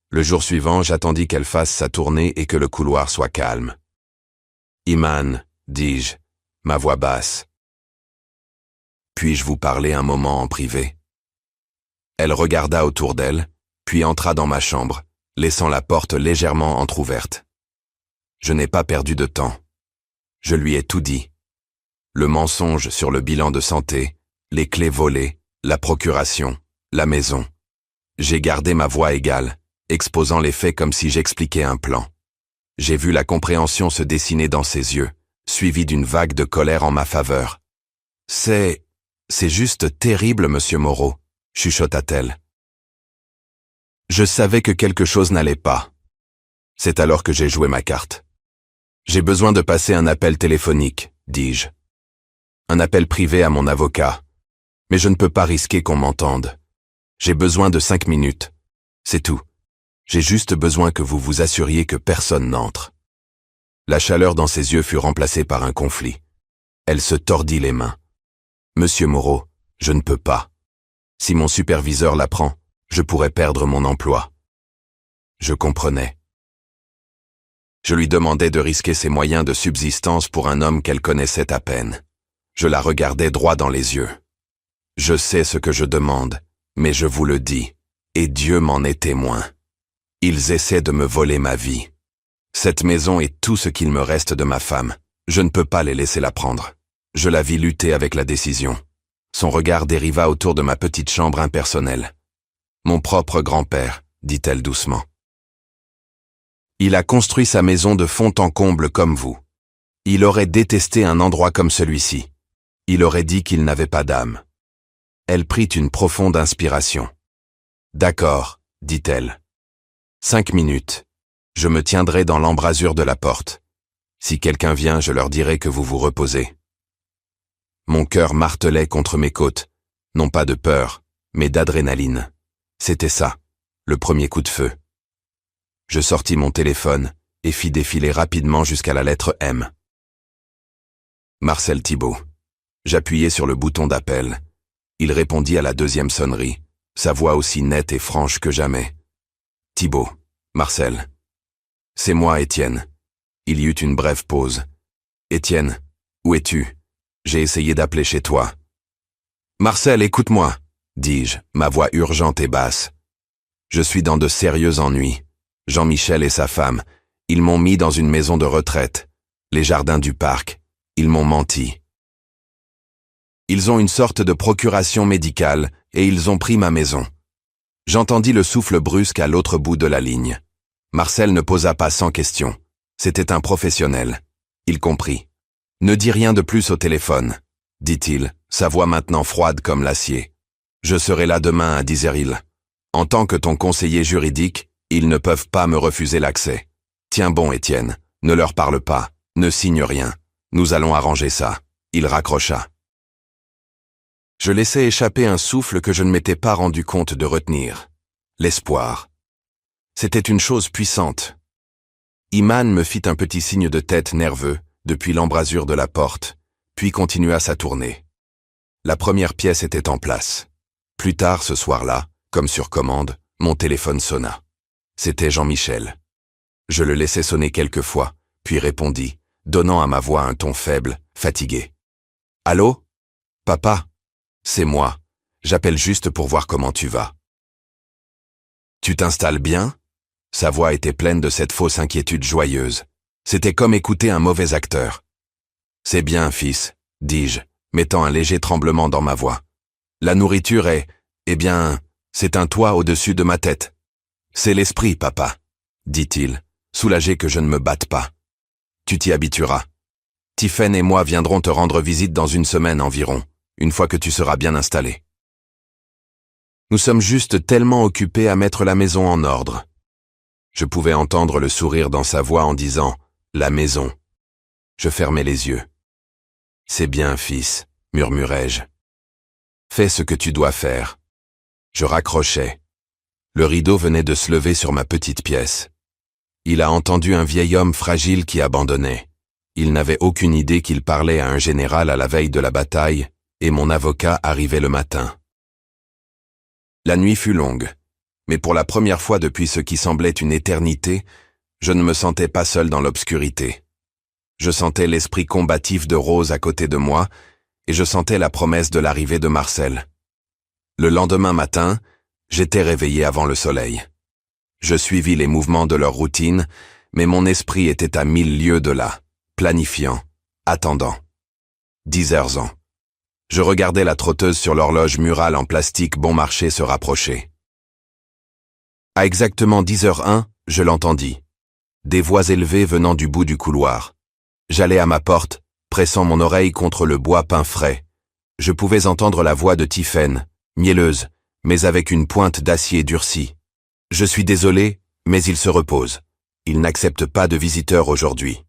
Le jour suivant, j'attendis qu'elle fasse sa tournée et que le couloir soit calme. Iman, dis-je, ma voix basse. Puis-je vous parler un moment en privé? Elle regarda autour d'elle, puis entra dans ma chambre, laissant la porte légèrement entr'ouverte. Je n'ai pas perdu de temps. Je lui ai tout dit. Le mensonge sur le bilan de santé, les clés volées, la procuration, la maison. J'ai gardé ma voix égale, exposant les faits comme si j'expliquais un plan. J'ai vu la compréhension se dessiner dans ses yeux, suivie d'une vague de colère en ma faveur. C'est juste terrible, monsieur Moreau, chuchota-t-elle. Je savais que quelque chose n'allait pas. C'est alors que j'ai joué ma carte. J'ai besoin de passer un appel téléphonique, dis-je. Un appel privé à mon avocat. Mais je ne peux pas risquer qu'on m'entende. J'ai besoin de 5 minutes. C'est tout. J'ai juste besoin que vous vous assuriez que personne n'entre. La chaleur dans ses yeux fut remplacée par un conflit. Elle se tordit les mains. Monsieur Moreau, je ne peux pas. Si mon superviseur l'apprend, je pourrais perdre mon emploi. Je comprenais. Je lui demandais de risquer ses moyens de subsistance pour un homme qu'elle connaissait à peine. Je la regardais droit dans les yeux. Je sais ce que je demande, mais je vous le dis, et Dieu m'en est témoin. Ils essaient de me voler ma vie. Cette maison est tout ce qu'il me reste de ma femme. Je ne peux pas les laisser la prendre. Je la vis lutter avec la décision. Son regard dériva autour de ma petite chambre impersonnelle. Mon propre grand-père, dit-elle doucement. Il a construit sa maison de fond en comble comme vous. Il aurait détesté un endroit comme celui-ci. Il aurait dit qu'il n'avait pas d'âme. Elle prit une profonde inspiration. D'accord, dit-elle. 5 minutes. Je me tiendrai dans l'embrasure de la porte. Si quelqu'un vient, je leur dirai que vous vous reposez. Mon cœur martelait contre mes côtes, non pas de peur, mais d'adrénaline. C'était ça, le premier coup de feu. Je sortis mon téléphone et fis défiler rapidement jusqu'à la lettre M. Marcel Thibault. J'appuyai sur le bouton d'appel. Il répondit à la 2e sonnerie, sa voix aussi nette et franche que jamais. Thibault, Marcel. C'est moi, Étienne. Il y eut une brève pause. Étienne, où es-tu? J'ai essayé d'appeler chez toi. Marcel, écoute-moi, dis-je, ma voix urgente et basse. Je suis dans de sérieux ennuis. Jean-Michel et sa femme, ils m'ont mis dans une maison de retraite. Les jardins du parc, ils m'ont menti. Ils ont une sorte de procuration médicale et ils ont pris ma maison. J'entendis le souffle brusque à l'autre bout de la ligne. Marcel ne posa pas 100 questions. C'était un professionnel. Il comprit. « Ne dis rien de plus au téléphone », dit-il, sa voix maintenant froide comme l'acier. « Je serai là demain à 10h. En tant que ton conseiller juridique, ils ne peuvent pas me refuser l'accès. Tiens bon, Étienne, ne leur parle pas, ne signe rien. Nous allons arranger ça. » Il raccrocha. Je laissai échapper un souffle que je ne m'étais pas rendu compte de retenir. L'espoir. C'était une chose puissante. Iman me fit un petit signe de tête nerveux depuis l'embrasure de la porte, puis continua sa tournée. La première pièce était en place. Plus tard ce soir-là, comme sur commande, mon téléphone sonna. C'était Jean-Michel. Je le laissai sonner quelques fois, puis répondis, donnant à ma voix un ton faible, fatigué. « Allô? Papa? C'est moi. J'appelle juste pour voir comment tu vas. » « Tu t'installes bien ?» Sa voix était pleine de cette fausse inquiétude joyeuse. C'était comme écouter un mauvais acteur. « C'est bien, fils, » dis-je, mettant un léger tremblement dans ma voix. « La nourriture est, eh bien, c'est un toit au-dessus de ma tête. »« C'est l'esprit, papa, » dit-il, soulagé que je ne me batte pas. « Tu t'y habitueras. Tiphaine et moi viendrons te rendre visite dans une semaine environ, une fois que tu seras bien installé. Nous sommes juste tellement occupés à mettre la maison en ordre. » Je pouvais entendre le sourire dans sa voix en disant « la maison ». Je fermai les yeux. « C'est bien, fils, » murmurai-je. « Fais ce que tu dois faire. » Je raccrochai. Le rideau venait de se lever sur ma petite pièce. Il a entendu un vieil homme fragile qui abandonnait. Il n'avait aucune idée qu'il parlait à un général à la veille de la bataille, et mon avocat arrivait le matin. La nuit fut longue, mais pour la première fois depuis ce qui semblait une éternité, je ne me sentais pas seul dans l'obscurité. Je sentais l'esprit combatif de Rose à côté de moi, et je sentais la promesse de l'arrivée de Marcel. Le lendemain matin, j'étais réveillé avant le soleil. Je suivis les mouvements de leur routine, mais mon esprit était à 1000 lieues de là, planifiant, attendant. 10 heures ans. Je regardais la trotteuse sur l'horloge murale en plastique bon marché se rapprocher. À exactement 10h01, je l'entendis. Des voix élevées venant du bout du couloir. J'allai à ma porte, pressant mon oreille contre le bois peint frais. Je pouvais entendre la voix de Tiphaine, mielleuse, mais avec une pointe d'acier durcie. « Je suis désolé, mais il se repose. Il n'accepte pas de visiteurs aujourd'hui. »